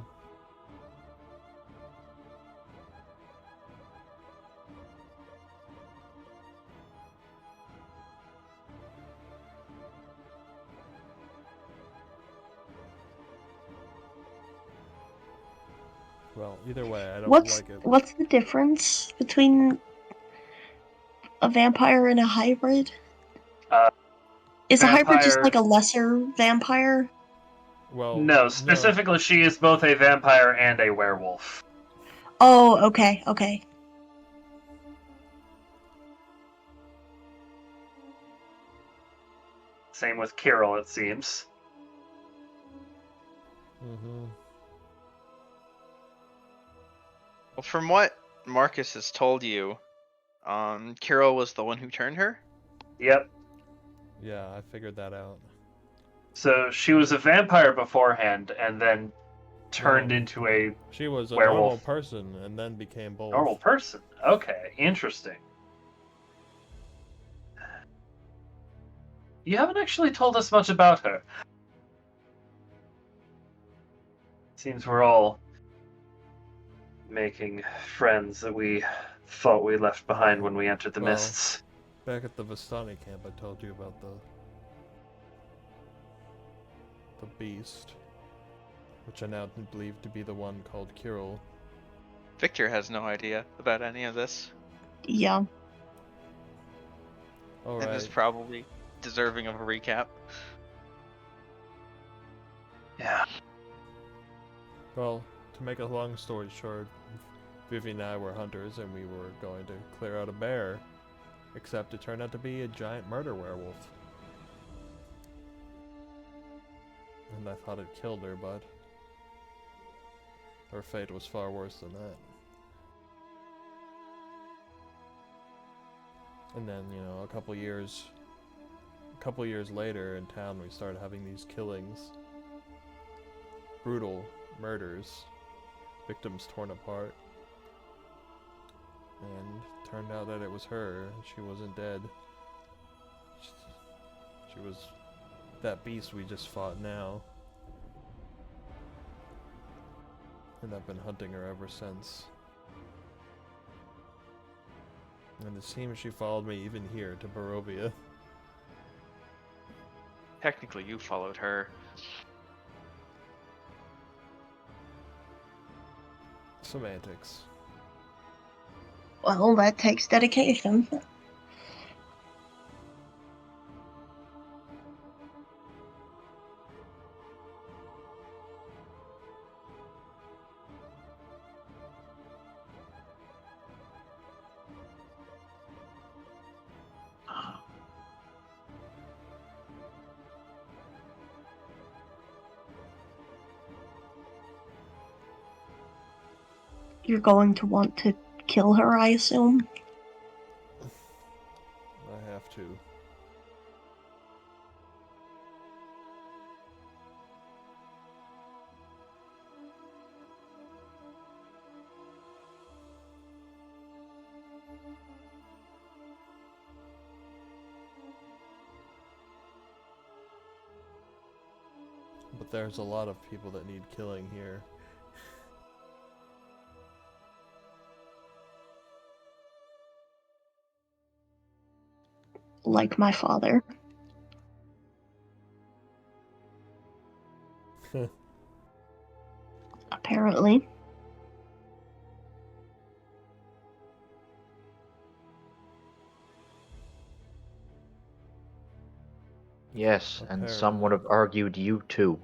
Well, either way, I don't What's like it. what's the difference between a vampire and a hybrid? Uh, Is a hybrid just vampire- like a lesser vampire? Well, No, specifically, she is both a vampire and a werewolf. Oh, okay. Same with Kirill, it seems. Mm-hmm. Well, from what Marcus has told you, Kirill was the one who turned her? Yep. Yeah, I figured that out. So she was a vampire beforehand, and then turned No. into a She was a werewolf. normal person and then became both. Normal person. Okay, interesting. You haven't actually told us much about her. Seems we're all making friends that we thought we left behind when we entered the Well, mists. Back at the Vistani camp, I told you about the beast, which I now believe to be the one called Kirill. Victor has no idea about any of this, Yeah. All and is right. probably deserving of a recap. Yeah. Well, to make a long story short, Vivi and I were hunters and we were going to clear out a bear, except it turned out to be a giant murder werewolf. And I thought it killed her, but her fate was far worse than that. And then, a couple years later in town, we started having these killings. Brutal murders. Victims torn apart. And turned out that it was her. She wasn't dead. She was that beast we just fought now. And I've been hunting her ever since. And it seems she followed me even here to Barovia. Technically, you followed her. Semantics. Well, that takes dedication. You're going to want to kill her, I assume? I have to. But there's a lot of people that need killing here. Like my father. Apparently. Yes, and some would have argued you too.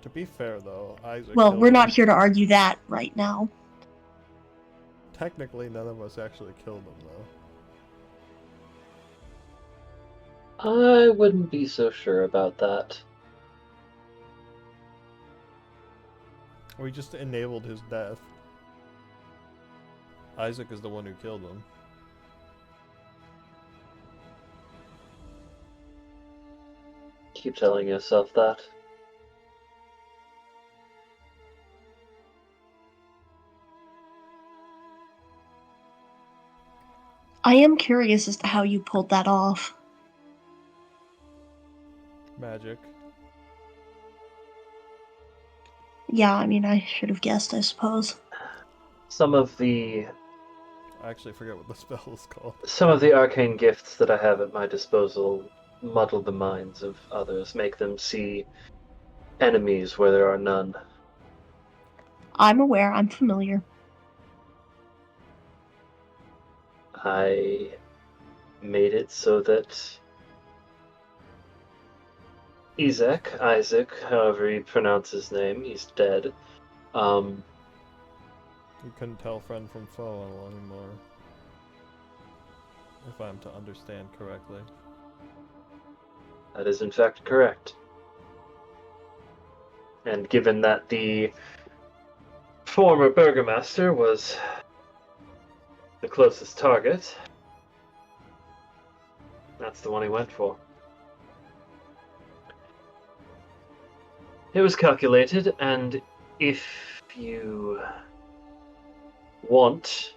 To be fair, though, Isaac Well, killed we're him. not here to argue that right now. Technically, none of us actually killed him, though. I wouldn't be so sure about that. We just enabled his death. Isaac is the one who killed him. Keep telling yourself that. I am curious as to how you pulled that off. Magic. Yeah, I mean, I should have guessed, I suppose. Some of the I actually forget what the spell is called. arcane gifts that I have at my disposal muddle the minds of others, make them see enemies where there are none. I'm aware, I'm familiar. I made it so that Isaac, however you pronounce his name, he's dead. You couldn't tell friend from foe anymore. If I'm to understand correctly. That is in fact correct. And given that the former burgomaster was the closest target, that's the one he went for. It was calculated, and if you want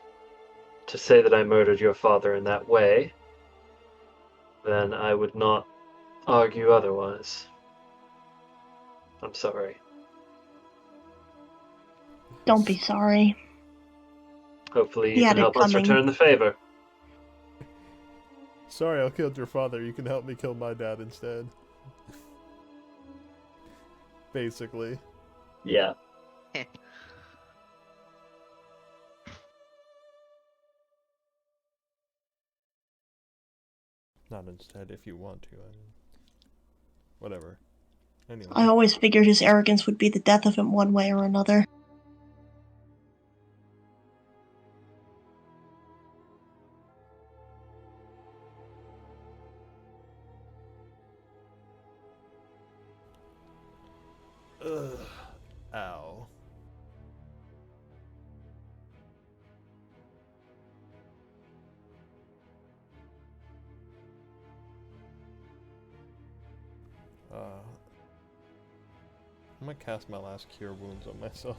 to say that I murdered your father in that way, then I would not argue otherwise. I'm sorry. Don't be sorry. Hopefully He you had can it help us coming. return the favor. Sorry, I killed your father. You can help me kill my dad instead. Basically. Yeah. Not instead, if you want to. I mean, whatever. Anyway. I always figured his arrogance would be the death of him one way or another. Ugh. Ow. I'm gonna cast my last cure wounds on myself.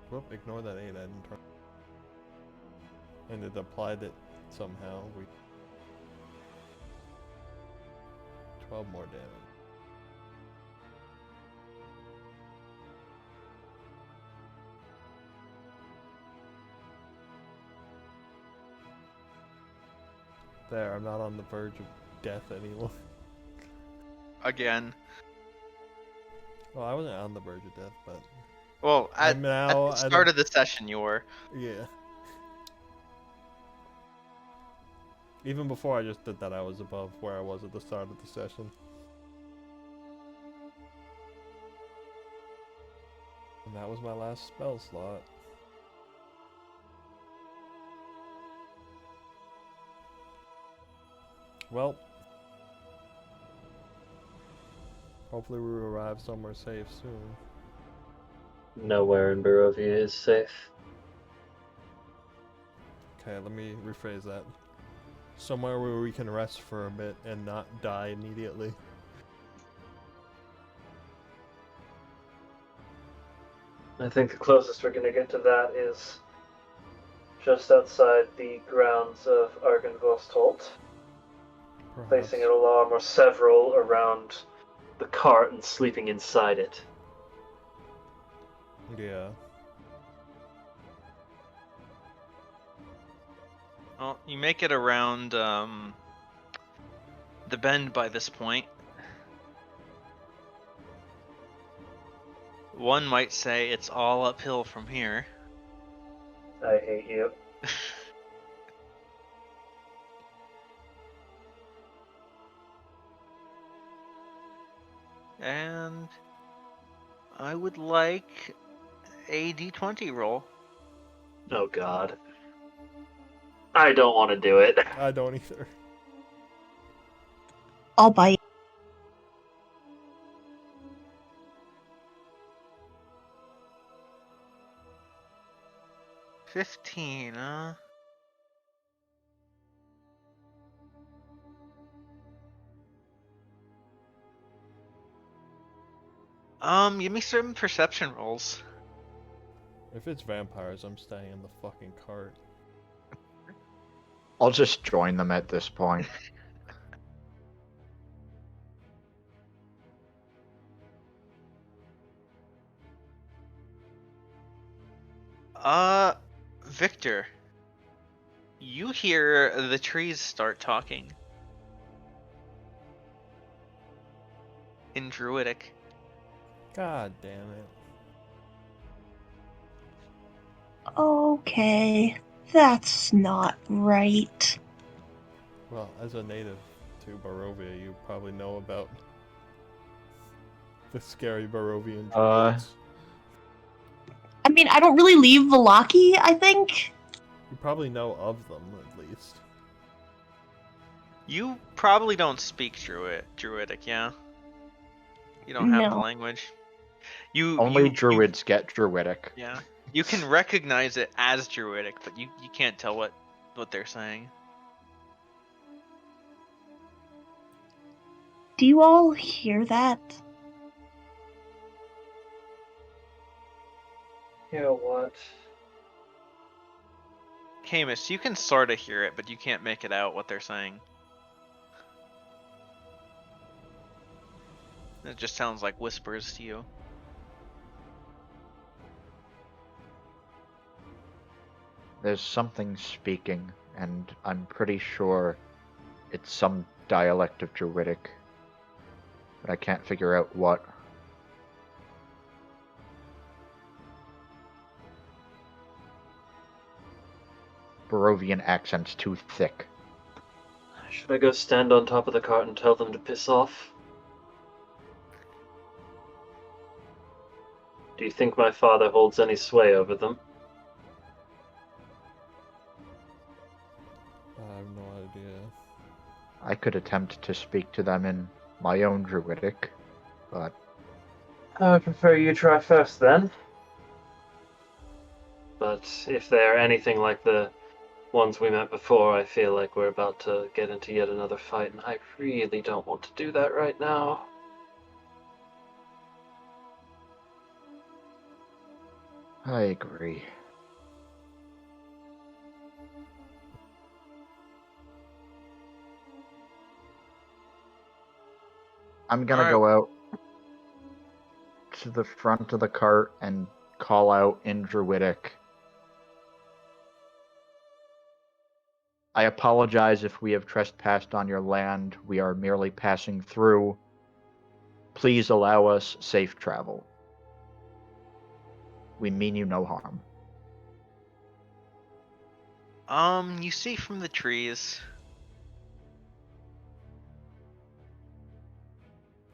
Whoop, ignore that 8, I didn't turn. And it applied it somehow. 12 more damage. There, I'm not on the verge of death anymore. Again. Well, I wasn't on the verge of death, but Well, at I'm now the start of the session, you were. yeah. Even before I just did that, I was above where I was at the start of the session. And that was my last spell slot. Well, hopefully we arrive somewhere safe soon. Nowhere in Barovia is safe. Okay, let me rephrase that. Somewhere where we can rest for a bit and not die immediately. I think the closest we're going to get to that is just outside the grounds of Argynvostholt, placing an alarm or several around the cart and sleeping inside it. Yeah. Well, you make it around the bend by this point. One might say it's all uphill from here. I hate you. And I would like a d20 roll. Oh god. I don't want to do it. I don't either. I'll bite. $15, huh? Give me some perception rolls. If it's vampires, I'm staying in the fucking cart. I'll just join them at this point. Victor, you hear the trees start talking in Druidic. God damn it. Okay, that's not right. Well, as a native to Barovia, you probably know about the scary Barovian druids. I mean, I don't really leave Vallaki, I think. You probably know of them, at least. You probably don't speak Druidic, yeah? You don't have the No. language. You Only you druids get druidic. yeah. You can recognize it as Druidic, but you can't tell what they're saying. Do you all hear that? Yeah, what? Camus, you can sort of hear it, but you can't make it out what they're saying. It just sounds like whispers to you. There's something speaking, and I'm pretty sure it's some dialect of druidic. But I can't figure out what. Barovian accent's too thick. Should I go stand on top of the cart and tell them to piss off? Do you think my father holds any sway over them? I have no idea. I could attempt to speak to them in my own druidic, but I would prefer you try first then. But if they're anything like the ones we met before, I feel like we're about to get into yet another fight, and I really don't want to do that right now. I agree. I'm gonna Alright. go out to the front of the cart and call out in druidic. I apologize if we have trespassed on your land. We are merely passing through. Please allow us safe travel. We mean you no harm. You see from the trees.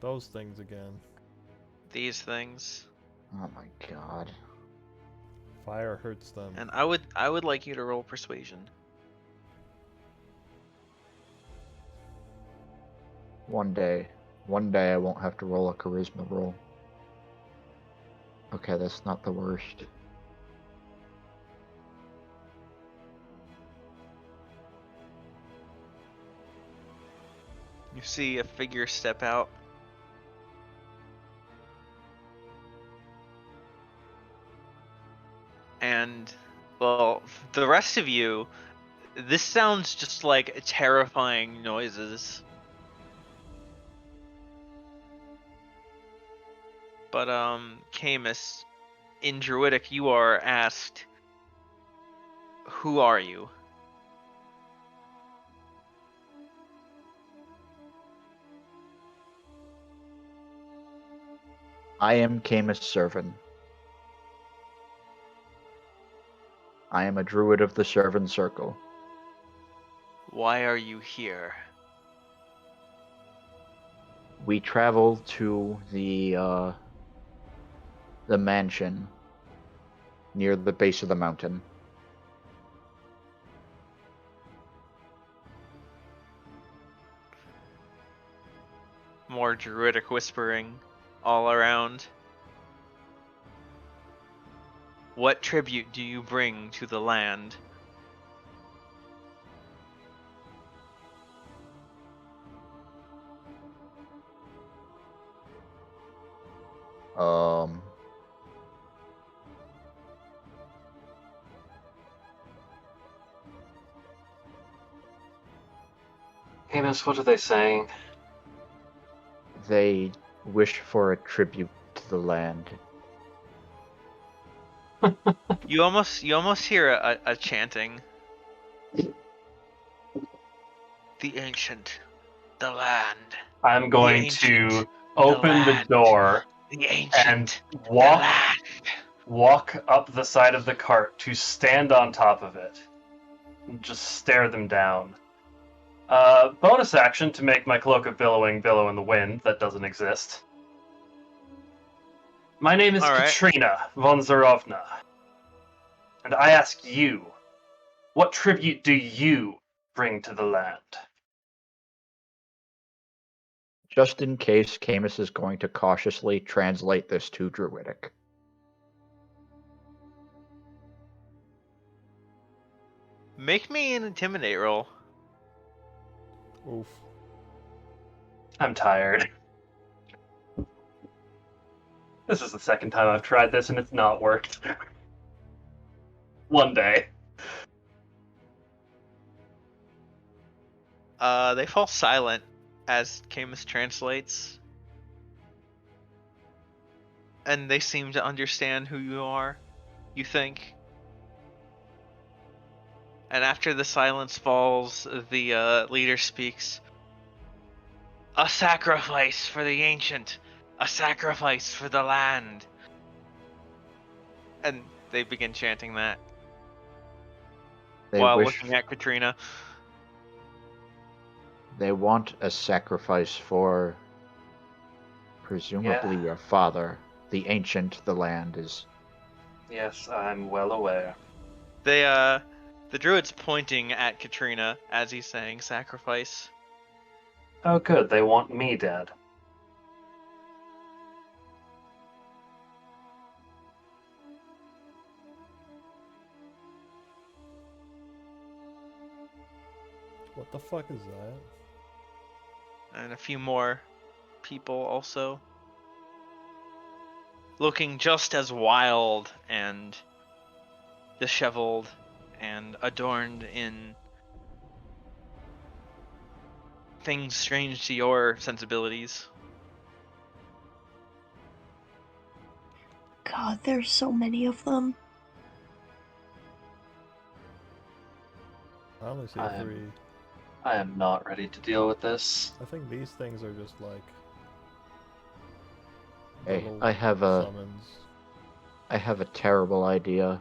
Those things again. These things. Oh my god. Fire hurts them. And I would like you to roll persuasion. One day I won't have to roll a charisma roll. Okay, that's not the worst. You see a figure step out. And, well, the rest of you, this sounds just like terrifying noises. But, Camus, in Druidic, you are asked, who are you? I am Camus Servan. I am a druid of the Servan Circle. Why are you here? We travel to the mansion near the base of the mountain. More Druidic whispering all around. What tribute do you bring to the land? Um, Amos, what are they saying? They wish for a tribute to the land. You almost hear a chanting. The ancient, the land, I'm the going ancient, to the open the land, door the and ancient, the walk land. walk up the side of the cart to stand on top of it and just stare them down. Bonus action to make my cloak of billowing billow in the wind that doesn't exist. My name is All right. Katrina von Zarovna, and I ask you, what tribute do you bring to the land? Just in case, Camus is going to cautiously translate this to Druidic. Make me an intimidate roll. Oof. I'm tired. This is the second time I've tried this and it's not worked. One day. They fall silent as Camus translates. And they seem to understand who you are, you think. And after the silence falls, the leader speaks. A sacrifice for the ancient, a sacrifice for the land. And they begin chanting that They while wish looking at Katrina. they want a sacrifice for presumably your father. The ancient, the land is. Yes, I'm well aware. The druid's pointing at Katrina as he's saying sacrifice. Oh, good. They want me dead. What the fuck is that? And a few more people also. Looking just as wild and disheveled and adorned in things strange to your sensibilities. God, there's so many of them. I only see I am- 3. I am not ready to deal with this. I think these things are just like. Hey, little I have a terrible idea.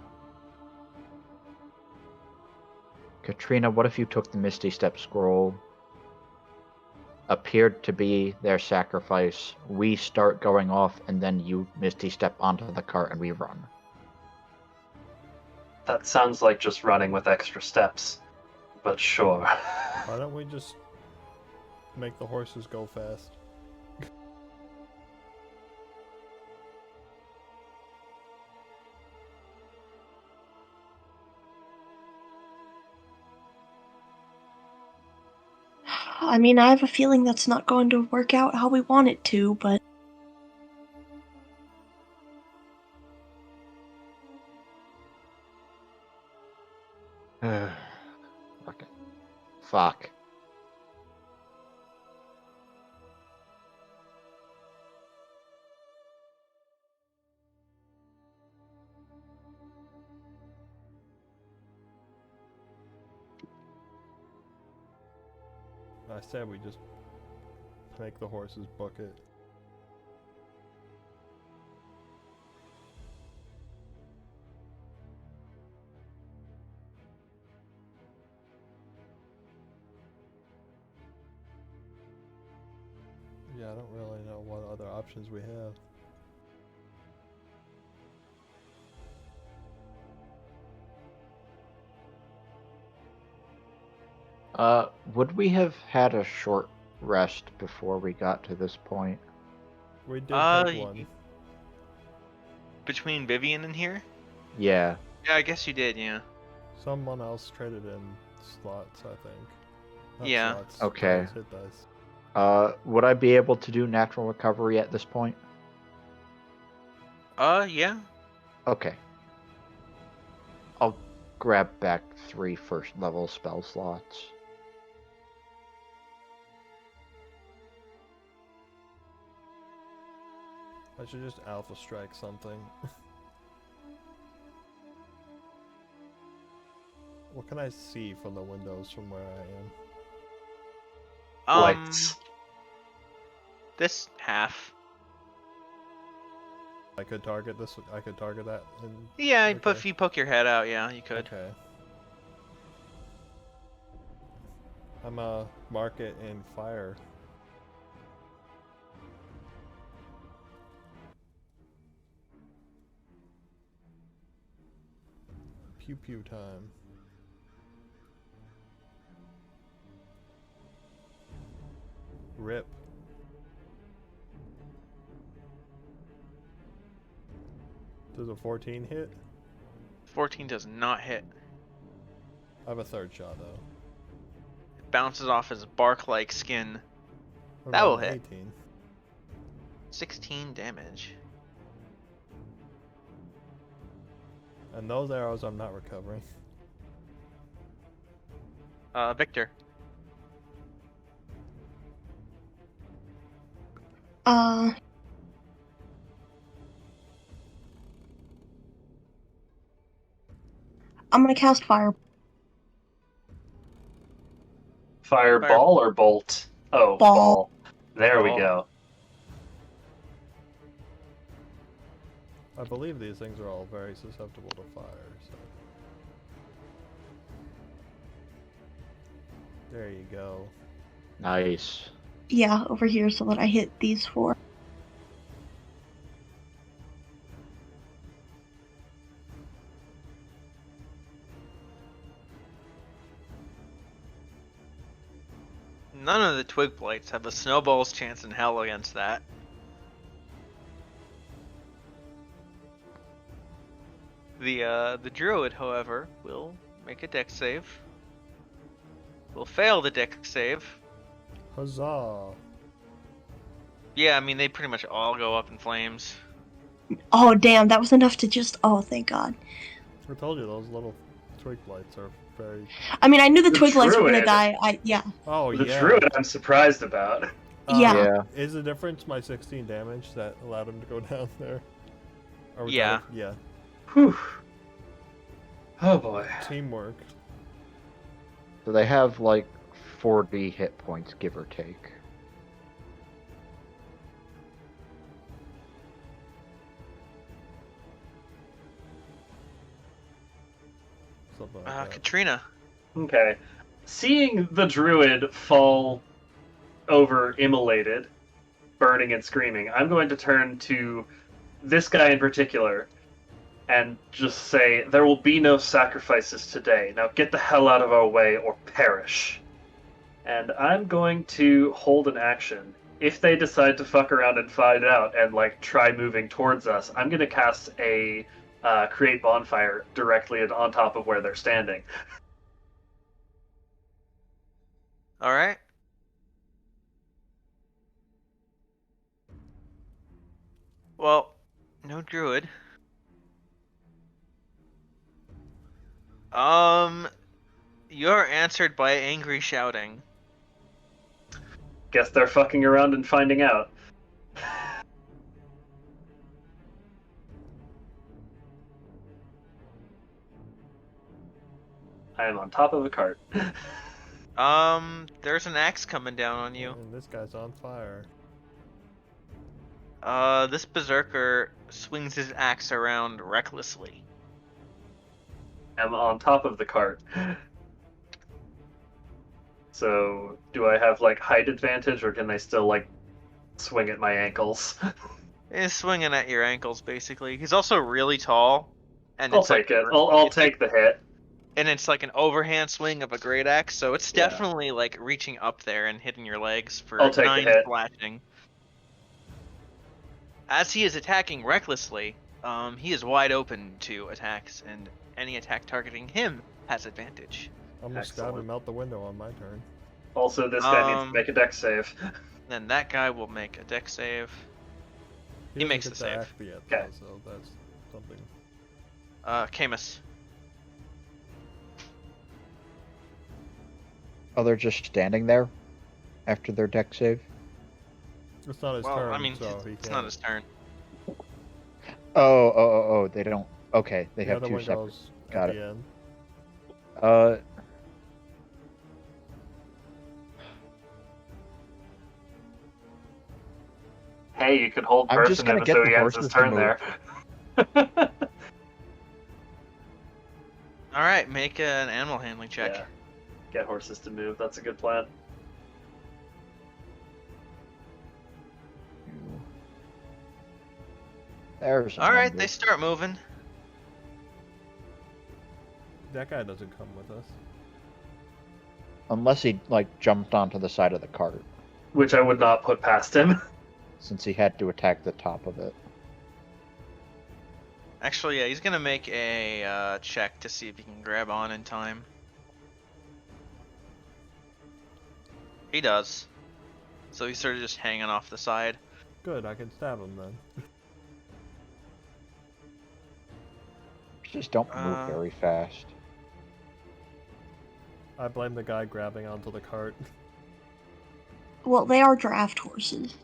Katrina, what if you took the Misty Step scroll, appeared to be their sacrifice, we start going off, and then you Misty Step onto the cart and we run? That sounds like just running with extra steps. But sure. Why don't we just make the horses go fast? I mean, I have a feeling that's not going to work out how we want it to, but Okay. Fuck. I said we just make the horses book it. Yeah, I don't really know what other options we have. Would we have had a short rest before we got to this point? We did Uh, take one. Between Vivian and here? Yeah. Yeah, I guess you did, yeah. Someone else traded in slots, I think. Not Yeah. slots, Okay. dice, hit dice. Would I be able to do natural recovery at this point? Yeah. Okay. I'll grab back 3 first level spell slots. I should just alpha strike something. What can I see from the windows from where I am? Lights. This half. I could target this. I could target that. Yeah, Okay. but if you poke your head out, yeah, you could. Okay. I'm mark it in fire. Pew pew time. Rip. Does a 14 hit? 14 does not hit. I have a third shot though. It bounces off his bark-like skin. What That about will an hit. 18? 16 damage. And those arrows I'm not recovering. Victor. I'm gonna cast fire. Fireball or bolt? Oh, Ball. ball. There we Ball. go. I believe these things are all very susceptible to fire, so. There you go. Nice. Yeah, over here so that I hit these 4. None of the twig blights have a snowball's chance in hell against that. The druid, however, will make a dex save. Will fail the dex save. Huzzah! Yeah, I mean they pretty much all go up in flames. Oh, damn, that was enough to just. Oh, thank God. I told you those little twig blights are very. I mean, I knew the The twig lights were gonna druid. die. Yeah. Oh The yeah. druid I'm surprised about. Yeah. Yeah. Is the difference my 16 damage that allowed him to go down there? Or was Yeah. that yeah. Whew. Oh boy. Teamwork. So they have like 40 hit points, give or take. Something like that. Katrina. Okay. Seeing the druid fall over immolated, burning and screaming, I'm going to turn to this guy in particular and just say, there will be no sacrifices today. Now get the hell out of our way or perish. And I'm going to hold an action. If they decide to fuck around and find out and like try moving towards us, I'm going to cast a create bonfire directly on top of where they're standing. All right. Well, no druid. You're answered by angry shouting. Guess they're fucking around and finding out. I am on top of a cart. There's an axe coming down on you. And this guy's on fire. This berserker swings his axe around recklessly. I'm on top of the cart. So, do I have like height advantage, or can they still like swing at my ankles? He's swinging at your ankles, basically. He's also really tall, and I'll it's take like, it. I'll it's take the hit. and it's like an overhand swing of a great axe, so it's Yeah. definitely like reaching up there and hitting your legs for I'll take the 9 hit. slashing. As he is attacking recklessly, he is wide open to attacks, and any attack targeting him has advantage. I'm gonna stab Excellent. him out the window on my turn. Also, this guy needs to make a dex save. Then that guy will make a dex save. He doesn't makes get the to save. act yet, Okay. though, so that's something. Camus. Oh, they're just standing there after their deck save? It's not his Well, turn, I mean, so he it's can't. not his turn. Oh, they don't. Okay, they The have other two one separate. goes Got at it. the end. Uh, Hey, you could hold I'm just person gonna in it get so the he ends his horses to turn move. there. All right, make an animal handling check. Yeah. Get horses to move. That's a good plan. There's a All right, number. they start moving. That guy doesn't come with us. Unless he like jumped onto the side of the cart, Which I would not put past him. since he had to attack the top of it. Actually, yeah, he's gonna make a check to see if he can grab on in time. He does. So he's sort of just hanging off the side. Good, I can stab him then. Just don't move very fast. I blame the guy grabbing onto the cart. Well, they are draft horses,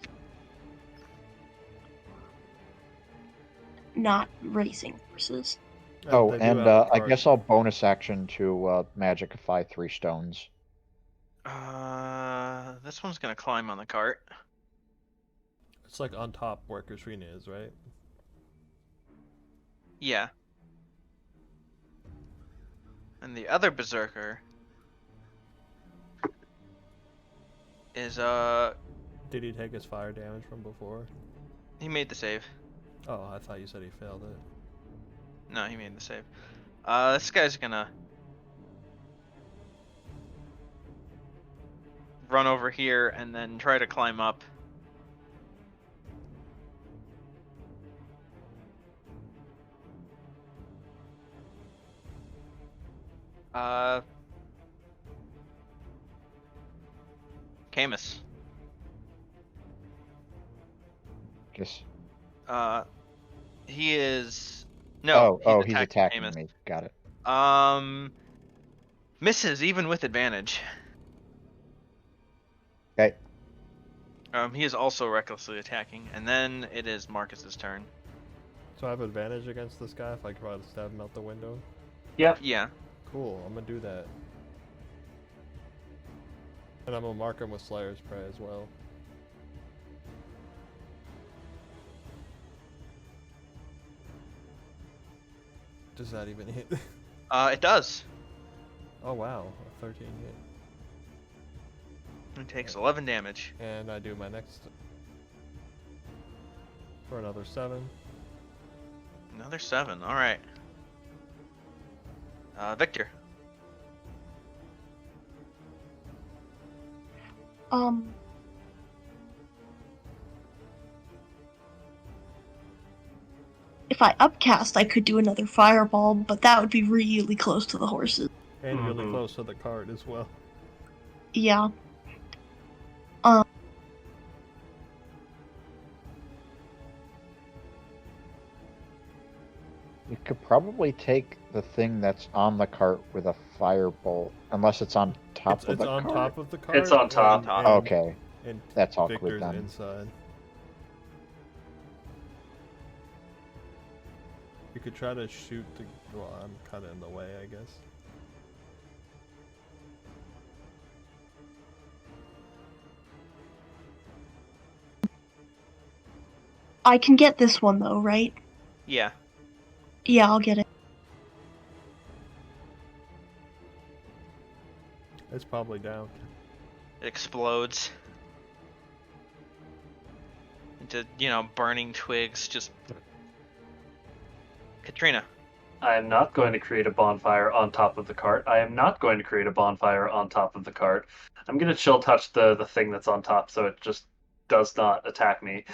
not racing horses. Oh, they do and have a I cart. guess I'll bonus action to magicify 3 stones. This one's gonna climb on the cart. It's like on top where Katrina is, right? Yeah. And the other berserker is Did he take his fire damage from before? he made the save. Oh, I thought you said he failed it. No, he made the save. This guy's gonna run over here and then try to climb up. Camus. Guess. He is no. He's attacking Camus. me. Got it. Misses even with advantage. Okay. He is also recklessly attacking, and then it is Marcus's turn. So I have advantage against this guy if I try to stab him out the window? Yep. Yeah. Cool, I'm gonna do that. And I'm gonna mark him with Slayer's Prey as well. Does that even hit? It does. Oh wow, a 13 hit. It takes 11 damage. And I do my next for another 7. Another 7. All right. Victor. If I upcast, I could do another fireball, but that would be really close to the horses. And really Mhm. close to the cart as well. Yeah. You could probably take the thing that's on the cart with a firebolt, unless it's on top of It's the on cart. top of the cart. It's on top. Okay, And that's awkward Victor's then. inside. You could try to shoot the. Well, I'm kind of in the way, I guess. I can get this one though, right? Yeah. Yeah, I'll get it. It's probably down. It explodes into, burning twigs. Just Katrina. I am not going to create a bonfire on top of the cart. I am not going to create a bonfire on top of the cart. I'm going to chill touch the thing that's on top so it just does not attack me.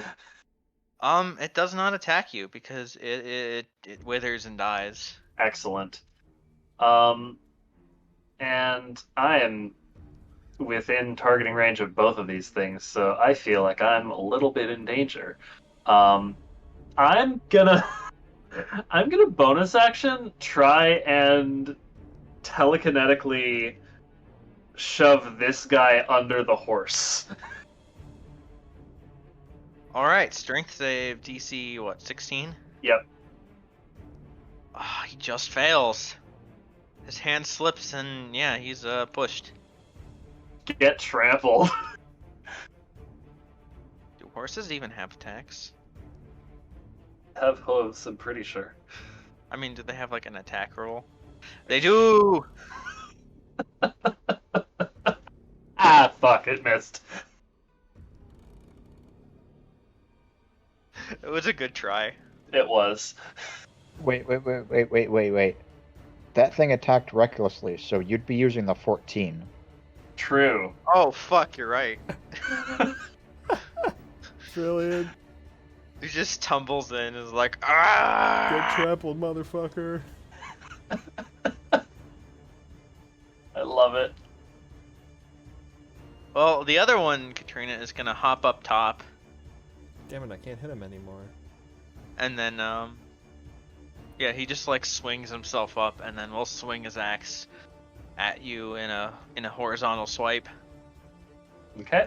It does not attack you because it withers and dies. Excellent. And I am within targeting range of both of these things, so I feel like I'm a little bit in danger. I'm gonna bonus action try and telekinetically shove this guy under the horse. All right, strength save DC what 16? Yep. Ah, he just fails. His hand slips and yeah, he's pushed. Get trampled. Do horses even have attacks? Have hooves, I'm pretty sure. I mean, do they have like an attack roll? They do! Ah, fuck, it missed. It was a good try. It was. Wait. That thing attacked recklessly, so you'd be using the 14. True. Oh fuck, you're right. Brilliant. He just tumbles in and is like, Get ah! trampled, motherfucker. I love it. Well, the other one, Katrina, is gonna hop up top, Damn it, I can't hit him anymore. and then yeah, he just like swings himself up, and then we'll swing his axe at you in a horizontal swipe. Okay.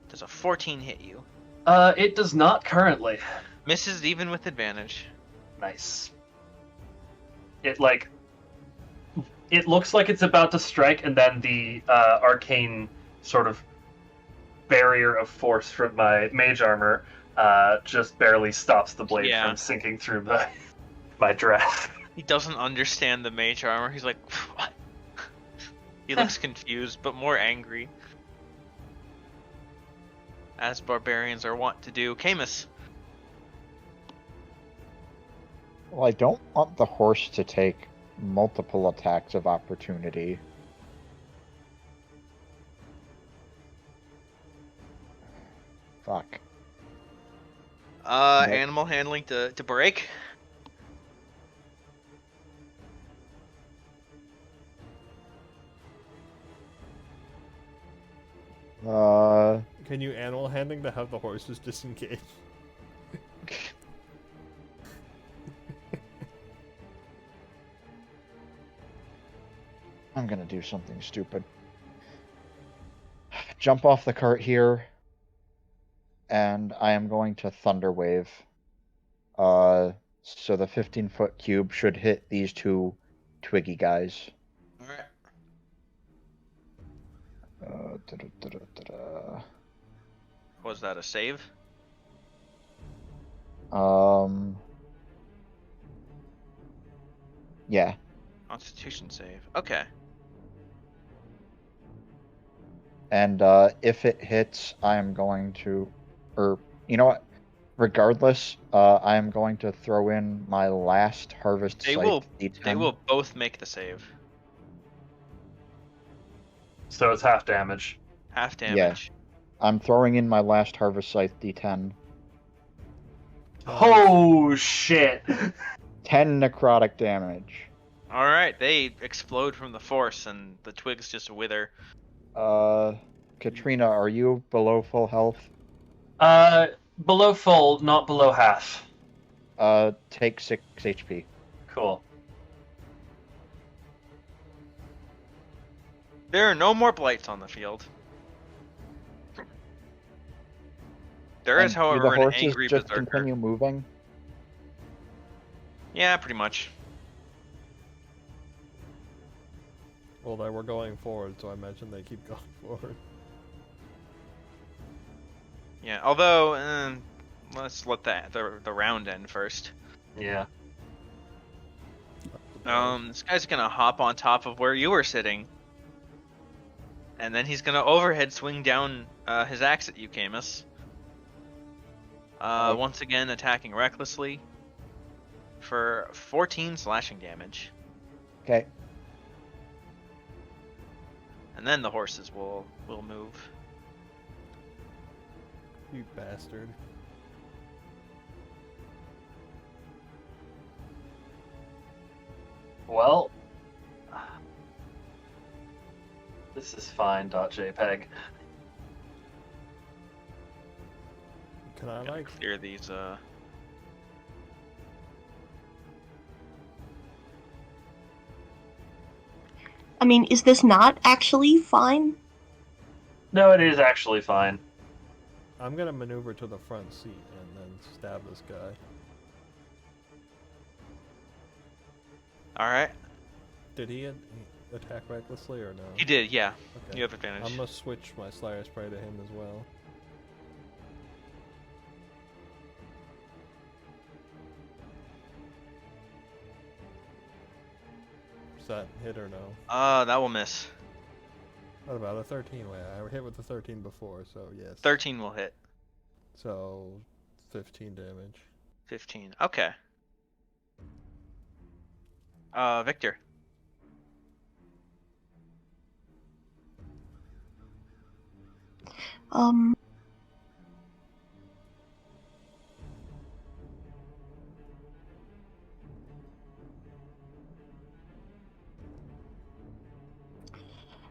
Does a 14 hit you? It does not currently. Misses even with advantage. Nice. It looks like it's about to strike, and then the arcane sort of barrier of force from my mage armor just barely stops the blade Yeah. from sinking through my dress. He doesn't understand the mage armor. He's like, what? He looks confused, but more angry. As barbarians are wont to do. Camus. Well, I don't want the horse to take multiple attacks of opportunity. Fuck. Nope. Animal handling to break. Can you animal handling to have the horses disengage? I'm gonna do something stupid. Jump off the cart here, and I am going to Thunder Wave. So the 15-foot cube should hit these two twiggy guys. Alright. Was that a save? Yeah. Constitution save. Okay. And if it hits, I am going to, or you know what? Regardless, I am going to throw in my last harvest They scythe will D10. They will both make the save. So it's half damage. Half damage. I'm throwing in my last harvest scythe D10. Oh shit! 10 necrotic damage. Alright, they explode from the force and the twigs just wither. Katrina, are you below full health? Below full, not below half. Take 6 HP. Cool. There are no more blights on the field. There is, And do however, the an horses angry just berserker. continue moving? Yeah, pretty much. Well, they were going forward, so I imagine they keep going forward. Yeah, although, let's let the round end first. Yeah. This guy's gonna hop on top of where you were sitting. And then he's gonna overhead swing down his axe at you, Camus. Once again, attacking recklessly for 14 slashing damage. Okay. And then the horses will move. You bastard. Well, this is fine. .jpg. Can I, Gotta like... clear these. I mean, is this not actually fine? No, it is actually fine. I'm gonna maneuver to the front seat and then stab this guy. All right. Did he attack recklessly or no? You did, yeah. Okay. You have advantage. I'm gonna switch my Slayer Spray to him as well. Does that hit or no? That will miss. What about a 13? Wait, I hit with the 13 before, so yes. 13 will hit. So 15 damage. 15. Okay. Victor.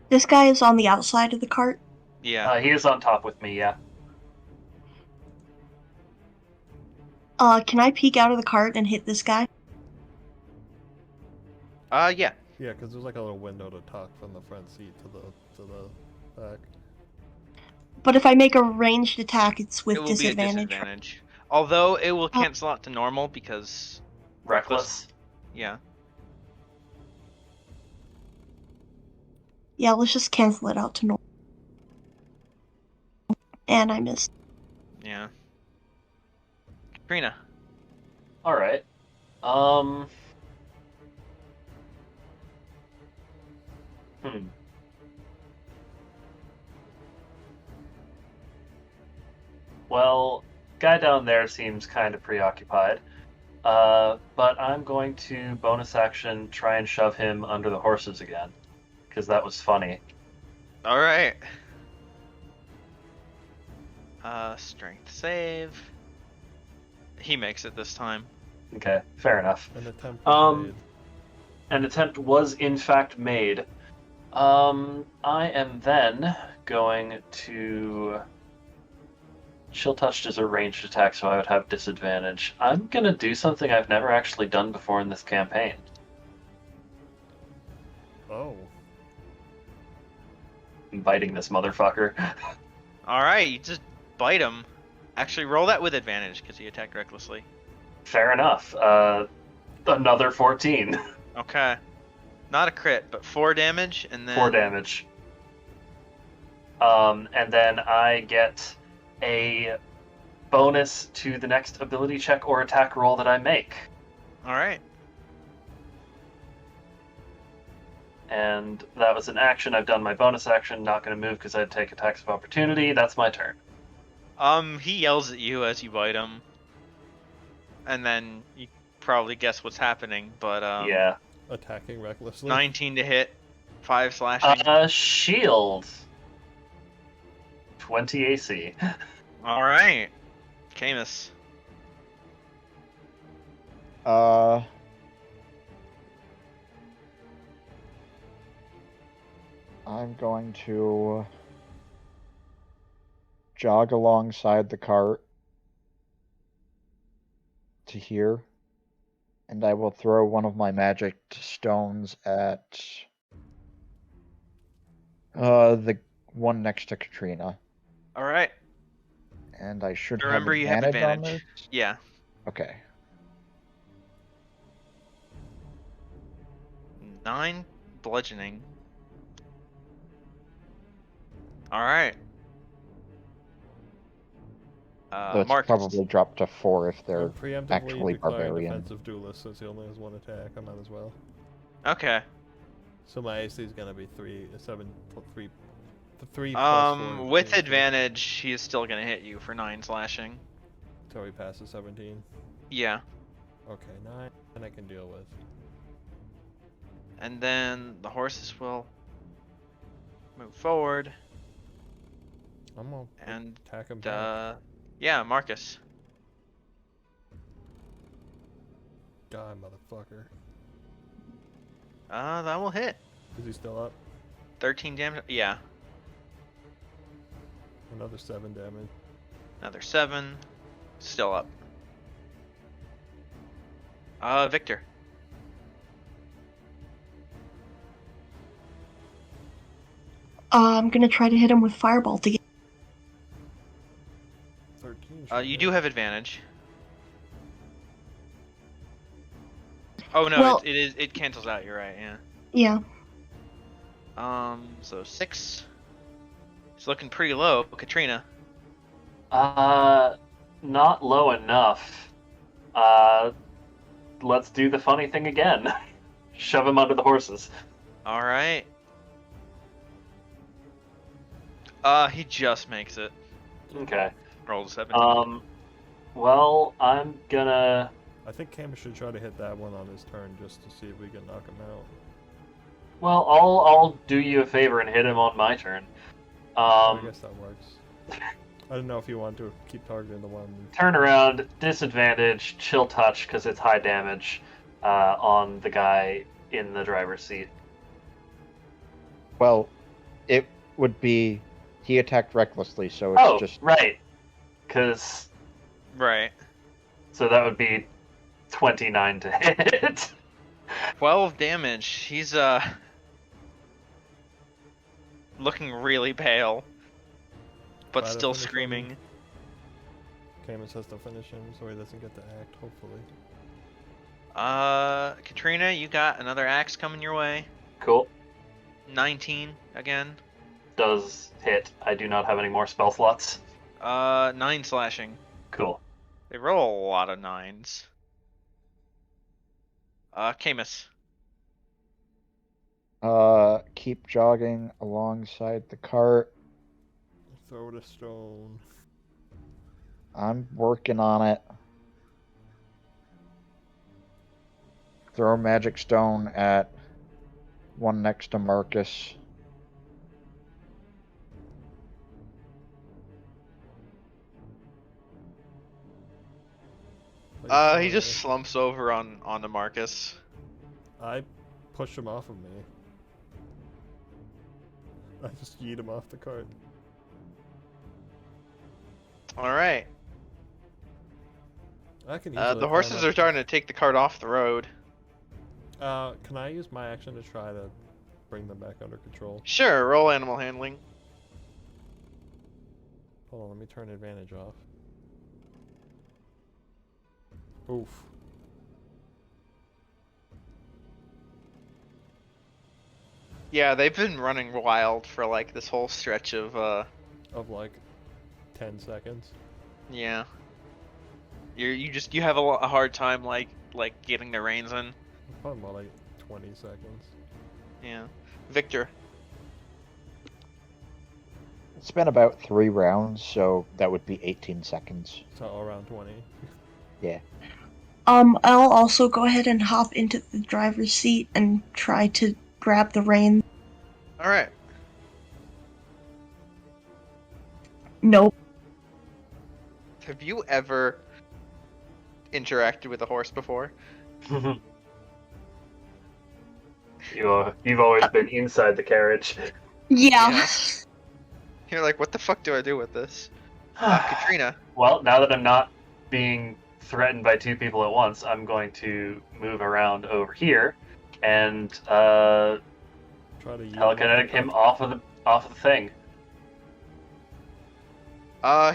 This guy is on the outside of the cart. Yeah. He is on top with me, yeah. Can I peek out of the cart and hit this guy? Yeah. Yeah, because there's like a little window to talk from the front seat to the back. But if I make a ranged attack, it's with It will be a disadvantage. disadvantage. Although it will cancel out to normal because Reckless. Yeah. Yeah, let's just cancel it out to normal. And I missed. Yeah. Katrina. Alright. Well, guy down there seems kind of preoccupied. But I'm going to bonus action try and shove him under the horses again. Because that was funny. All right. Strength save. He makes it this time. Okay, fair enough. An attempt was made. An attempt was in fact made. I am then going to... Chill Touched is a ranged attack, so I would have disadvantage. I'm gonna do something I've never actually done before in this campaign. Oh. I'm biting this motherfucker. All right, you just bite him. Actually, roll that with advantage because he attacked recklessly. Fair enough. Another 14. Okay. Not a crit, but 4 damage, and then 4 damage. And then I get a bonus to the next ability check or attack roll that I make. All right. And that was an action. I've done my bonus action. Not going to move because I'd take attacks of opportunity. That's my turn. He yells at you as you bite him, and then you probably guess what's happening. But Yeah. Attacking recklessly. 19 to hit, 5 slashing. Shield. 20 AC. All right, Camus. I'm going to jog alongside the cart to here, and I will throw one of my magic stones at the one next to Katrina. All right. And I should Remember, have you have advantage on advantage. this. Yeah. Okay. 9 bludgeoning. All right. That's Marcus. probably dropped to 4 if I'm they're preemptively actually declaring barbarian. defensive duelist since he only has one attack. I might as well. Okay. So my AC is gonna be 3 plus 4. With advantage, he is still gonna hit you for 9 slashing. So he passes 17. Yeah. Okay, 9, and I can deal with. And then the horses will move forward. I'm gonna And attack him back. yeah, Marcus. Die, motherfucker. That will hit. Is he still up? 13 damage. Yeah. Another 7 damage. Another 7. Still up. Victor. I'm gonna try to hit him with Fireball to get. 13. You do have advantage. Oh no, Well- it cancels out. You're right. Yeah. Yeah. So 6. It's looking pretty low, Katrina. Not low enough. Let's do the funny thing again. Shove him under the horses. All right. He just makes it. Okay. Rolled a 17. Well, I'm gonna. I think Cam should try to hit that one on his turn just to see if we can knock him out. Well, I'll do you a favor and hit him on my turn. I guess that works. I don't know if you want to keep targeting the one. Turn around, disadvantage, chill touch because it's high damage on the guy in the driver's seat. Well, it would be he attacked recklessly, so it's just right. Because Right. so that would be 29 to hit. 12 damage. He's looking really pale, but Try to still finish him. screaming. Camus has to finish him so he doesn't get to act, hopefully. Katrina, you got another axe coming your way. Cool. 19 again. Does hit. I do not have any more spell slots. 9 slashing. Cool. They roll a lot of 9s. Camus. keep jogging alongside the cart. Throw it a stone. I'm working on it. Throw a magic stone at one next to Marcus. He just slumps over onto Marcus. I push him off of me. I just yeet him off the cart. All right. I can The horses are starting to take the cart off the road. Can I use my action to try to bring them back under control? Sure, roll animal handling. Hold on, let me turn advantage off. Oof. Yeah, they've been running wild for like this whole stretch of Of like 10 seconds. yeah. You have a hard time like getting the reins in. Probably more like 20 seconds. Yeah. Victor. It's been about 3 rounds, so that would be 18 seconds. So around 20. Yeah. I'll also go ahead and hop into the driver's seat and try to grab the reins. All right. Nope. Have you ever interacted with a horse before? You've always been inside the carriage. Yeah. Yeah. You're like, what the fuck do I do with this? Katrina. Well, now that I'm not being threatened by 2 people at once, I'm going to move around over here and Try to yeet telekinetic him off of the thing.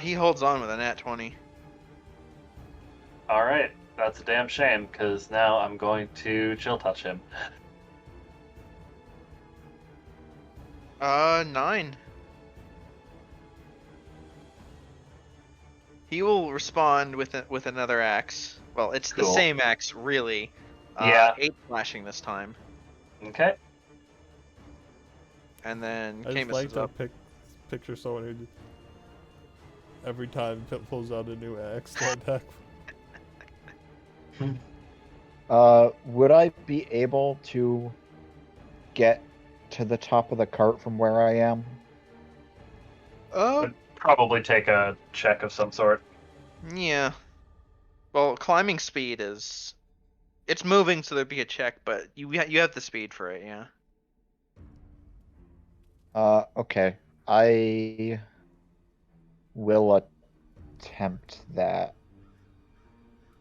He holds on with a nat 20. All right, that's a damn shame because now I'm going to chill touch him. 9. He will respond with another axe. Well, it's the Cool. same axe, really. Yeah. 8 slashing this time, Okay. and then I just Camus like is to up. picture someone who every time pulls out a new axe to attack. Would I be able to get to the top of the cart from where I am? Would probably take a check of some sort. Yeah. Well, climbing speed is. It's moving, so there'd be a check, but you have the speed for it, yeah. Okay. I will attempt that.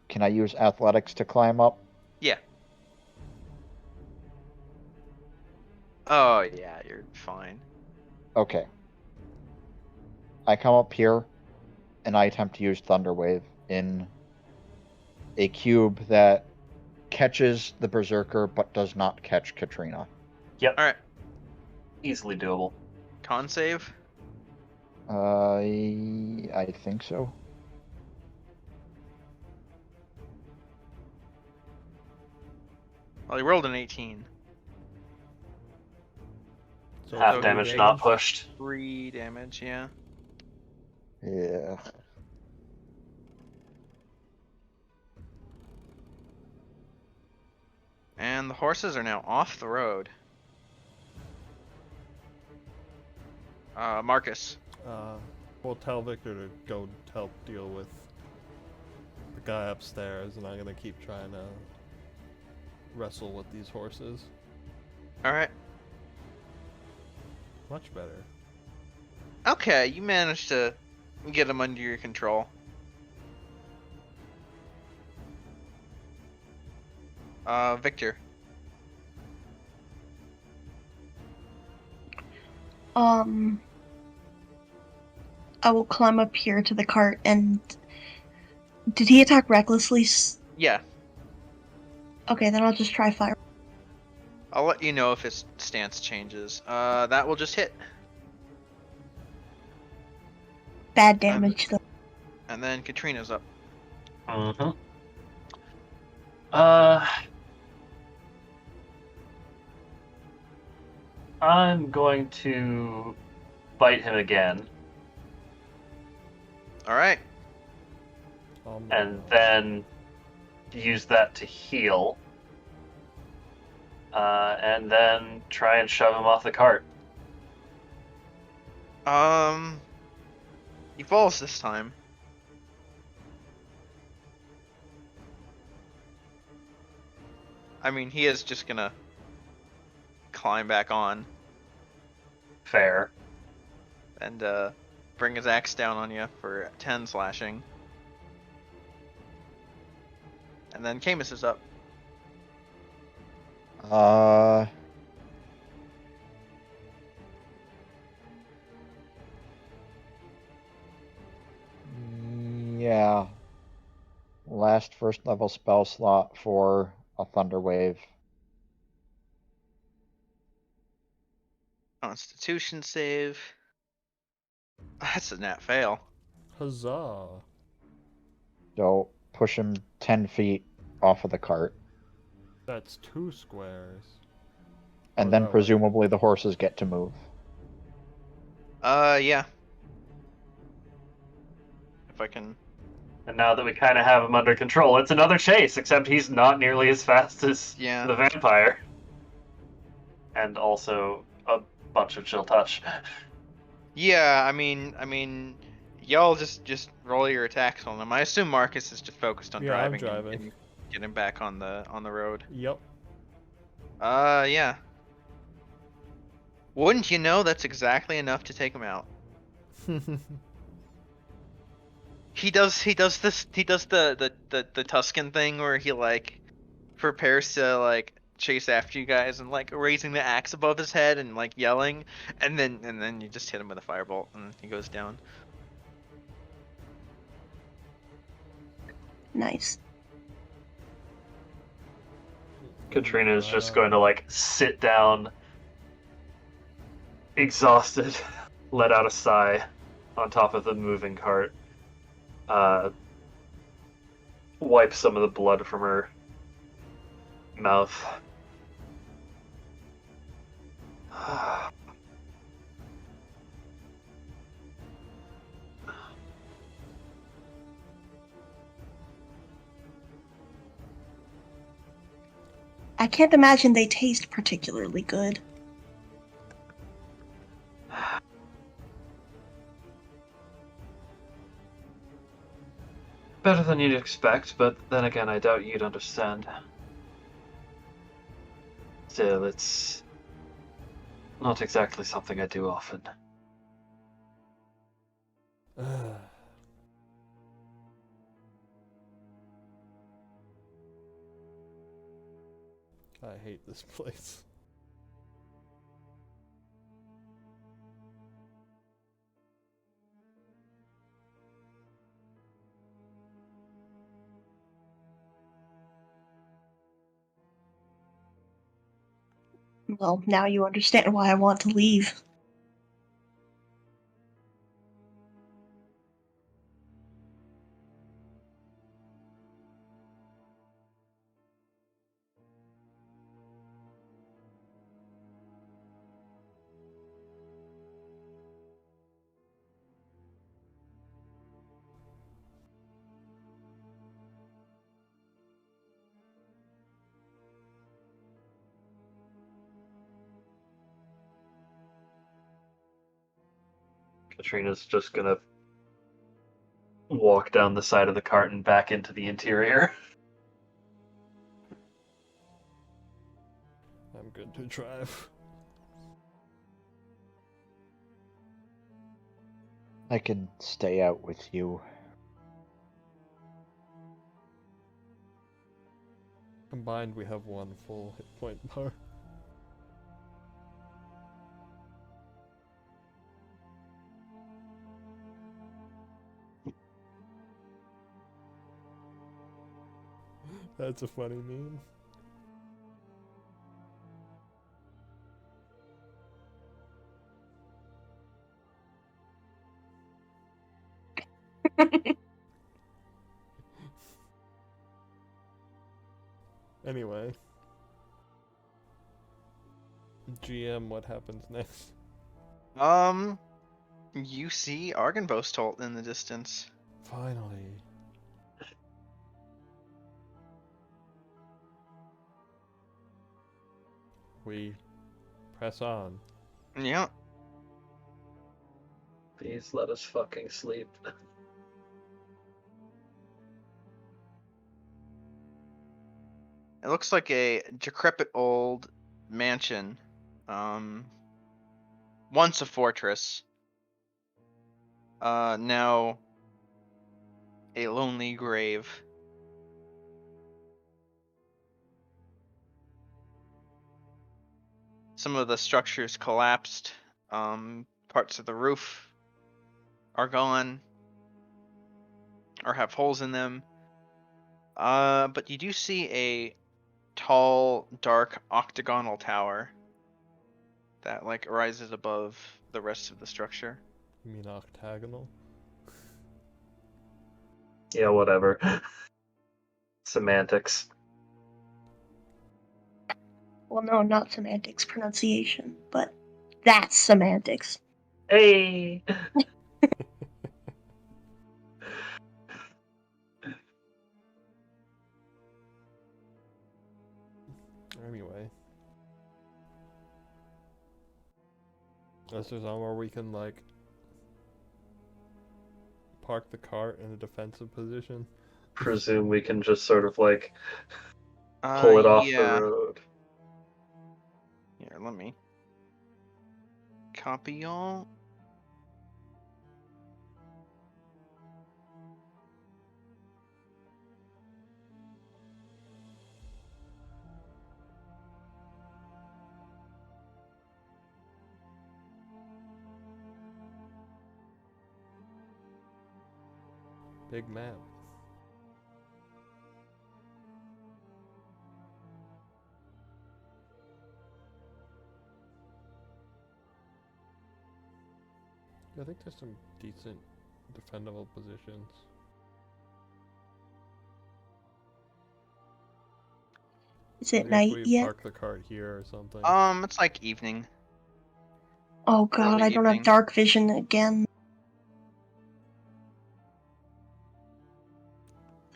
Can I use athletics to climb up? Yeah. Oh yeah, you're fine. Okay. I come up here, and I attempt to use Thunder Wave in a cube that catches the Berserker, but does not catch Katrina. Yep. All right. Easily doable. Con save. I think so. Well, he rolled an 18. So Half So damage not pushed. 3 damage. Yeah. Yeah. And the horses are now off the road. Marcus. We'll tell Victor to go help deal with the guy upstairs, and I'm gonna keep trying to wrestle with these horses. All right. Much better. Okay, you managed to get them under your control. Victor. I will climb up here to the cart and... Did he attack recklessly? Yeah. Okay, then I'll just try fire. I'll let you know if his stance changes. That will just hit. Bad damage, though. And then Katrina's up. Mm-hmm. I'm going to bite him again, All right. and then use that to heal, and then try and shove him off the cart. He falls this time. I mean, he is just gonna climb back on Fair. and bring his axe down on you for 10 slashing. And then Camus is up. Yeah. Last first level spell slot for a Thunder Wave. Constitution save. That's a nat fail. Huzzah! So push him 10 feet off of the cart. That's 2 squares. And Oh, then no, wait. presumably the horses get to move. Yeah. If I can. And now that we kind of have him under control, it's another chase, except he's not nearly as fast as Yeah. the vampire. And also a bunch of chill touch. Yeah, I mean, y'all just roll your attacks on him. I assume Marcus is just focused on Yeah, I'm driving, and driving. getting back on the road. Yep. Yeah. Wouldn't you know, that's exactly enough to take him out. He does the Tuscan thing where he like prepares to like chase after you guys and like raising the axe above his head and like yelling, and then you just hit him with a firebolt and he goes down. Nice. Katrina is just going to like sit down, exhausted, let out a sigh on top of the moving cart, wipe some of the blood from her mouth. I can't imagine they taste particularly good. Better than you'd expect, but then again, I doubt you'd understand. Still, it's not exactly something I do often. I hate this place. Well, now you understand why I want to leave. Katrina's just gonna walk down the side of the cart and back into the interior. I'm good to drive. I can stay out with you. Combined, we have 1 full hit point bar. That's a funny meme. Anyway. GM, what happens next? You see Argynvostolt in the distance. Finally. We press on. Yeah. Please let us fucking sleep. It looks like a decrepit old mansion. Once a fortress. Now a lonely grave. Some of the structures collapsed. Parts of the roof are gone or have holes in them. But you do see a tall, dark, octagonal tower that like rises above the rest of the structure. You mean octagonal? Yeah, whatever. Semantics. Well, no, not semantics, pronunciation, but that's semantics. Hey! Anyway. Is there somewhere we can, like, park the cart in a defensive position? Presume we can just sort of like pull it off the Yeah. road. Here, let me copy y'all. Big map. I think there's some decent defendable positions. Is it Like if night we yet? park the cart here or something. It's like evening. Oh god, Early I don't have evening. dark vision again.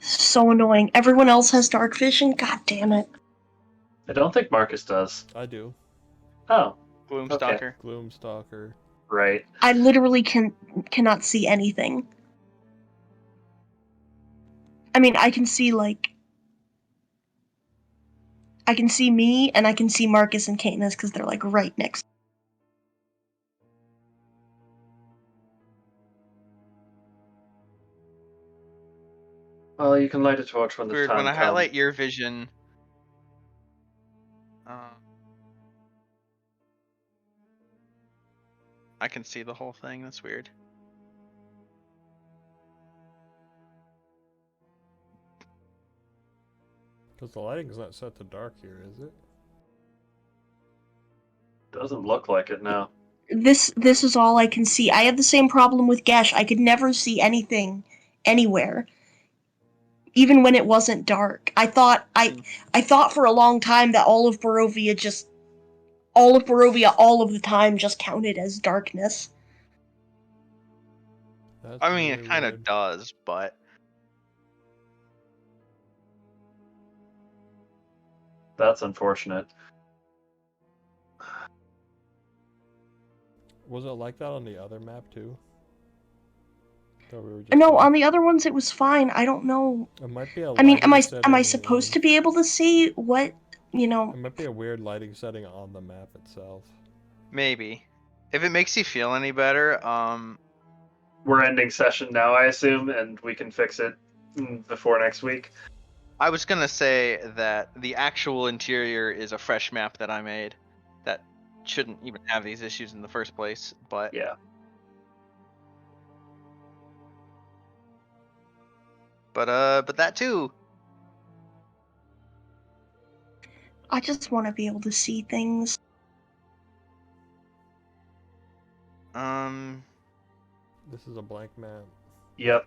So annoying. Everyone else has dark vision? God damn it. I don't think Marcus does. I do. Oh, Gloomstalker. Gloomstalker. right. I literally cannot see anything. I mean, I can see, like... I can see me, and I can see Marcus and Katniss, because they're, like, right next. Well, you can light a torch when the Weird, time when I comes. highlight your vision, I can see the whole thing. That's weird. Because the lighting's not set to dark here, is it? Doesn't look like it now. This is all I can see. I had the same problem with Gesh. I could never see anything anywhere, even when it wasn't dark. I thought for a long time that all of Barovia all of the time just counted as darkness. That's I mean, really it kind of weird. does, but That's unfortunate. Was it like that on the other map too? That we were just No, seeing? on the other ones it was fine. I don't know. It might be a I mean, lighting am I setting supposed to be able to see what, you know? It might be a weird lighting setting on the map itself. maybe. If it makes you feel any better, We're ending session now, I assume, and we can fix it before next week. I was gonna say that the actual interior is a fresh map that I made that shouldn't even have these issues in the first place, but Yeah. but that too. I just want to be able to see things. This is a blank map. Yep.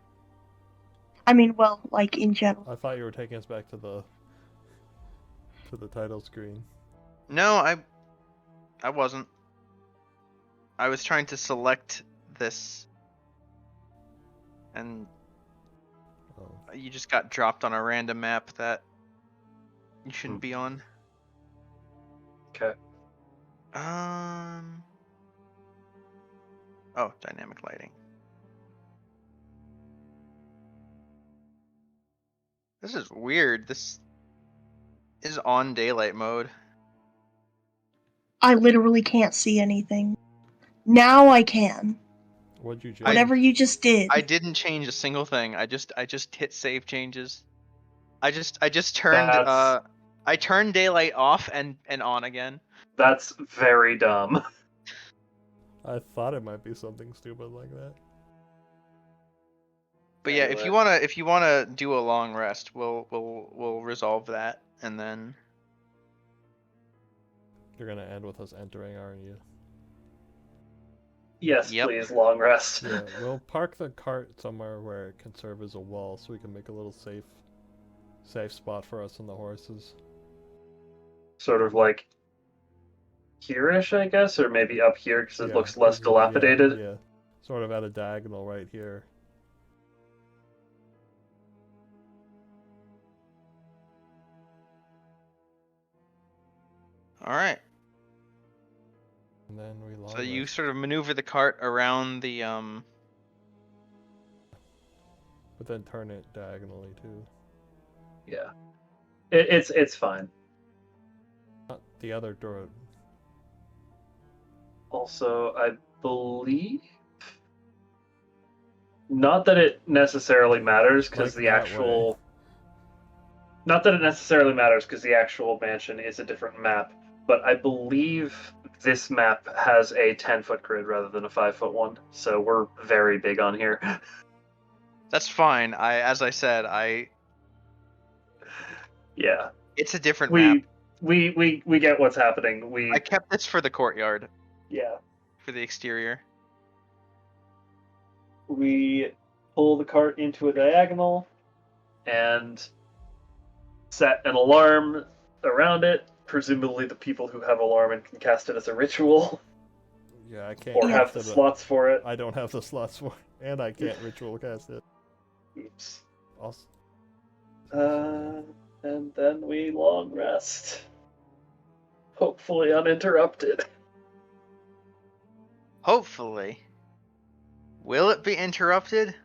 I mean, well, like in general. I thought you were taking us back to the title screen. No, I wasn't. I was trying to select this, and Oh. you just got dropped on a random map that you shouldn't be on. Okay. Oh, dynamic lighting. This is weird. This is on daylight mode. I literally can't see anything. Now I can. What'd you change? Whatever you just did. I didn't change a single thing. I just hit save changes. I just turned I turned daylight off and on again. That's very dumb. I thought it might be something stupid like that. But yeah, Anyway. if you wanna do a long rest, we'll resolve that, and then You're gonna end with us entering, aren't you? Yes, Yep. please, long rest. Yeah, we'll park the cart somewhere where it can serve as a wall, so we can make a little safe spot for us and the horses. Sort of like here-ish, I guess, or maybe up here because it looks less 'cause dilapidated. Yeah, sort of at a diagonal right here. all right. And then we long So you rest. sort of maneuver the cart around the But then turn it diagonally too. Yeah. It's fine. Not the other door. Also, I believe not that it necessarily matters because Like the that actual way. not that it necessarily matters because the actual mansion is a different map, but I believe this map has a 10-foot grid rather than a 5-foot one. So we're very big on here. That's fine. As I said, Yeah. it's a different map. We get what's happening. I kept this for the courtyard, Yeah. for the exterior. We pull the cart into a diagonal and set an alarm around it. Presumably, the people who have alarm and can cast it as a ritual, Yeah, I can't. or have the slots for it. I don't have the slots for it, and I can't ritual cast it. Oops. Also, And then we long rest. Hopefully uninterrupted. Hopefully. Will it be interrupted?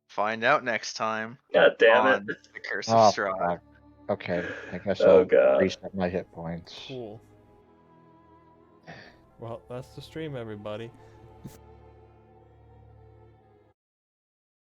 Find out next time God damn on it. The Curse of Oh, Strahd. fuck. Okay, I guess Oh, I'll God. reset my hit points. cool. Well, that's the stream, everybody.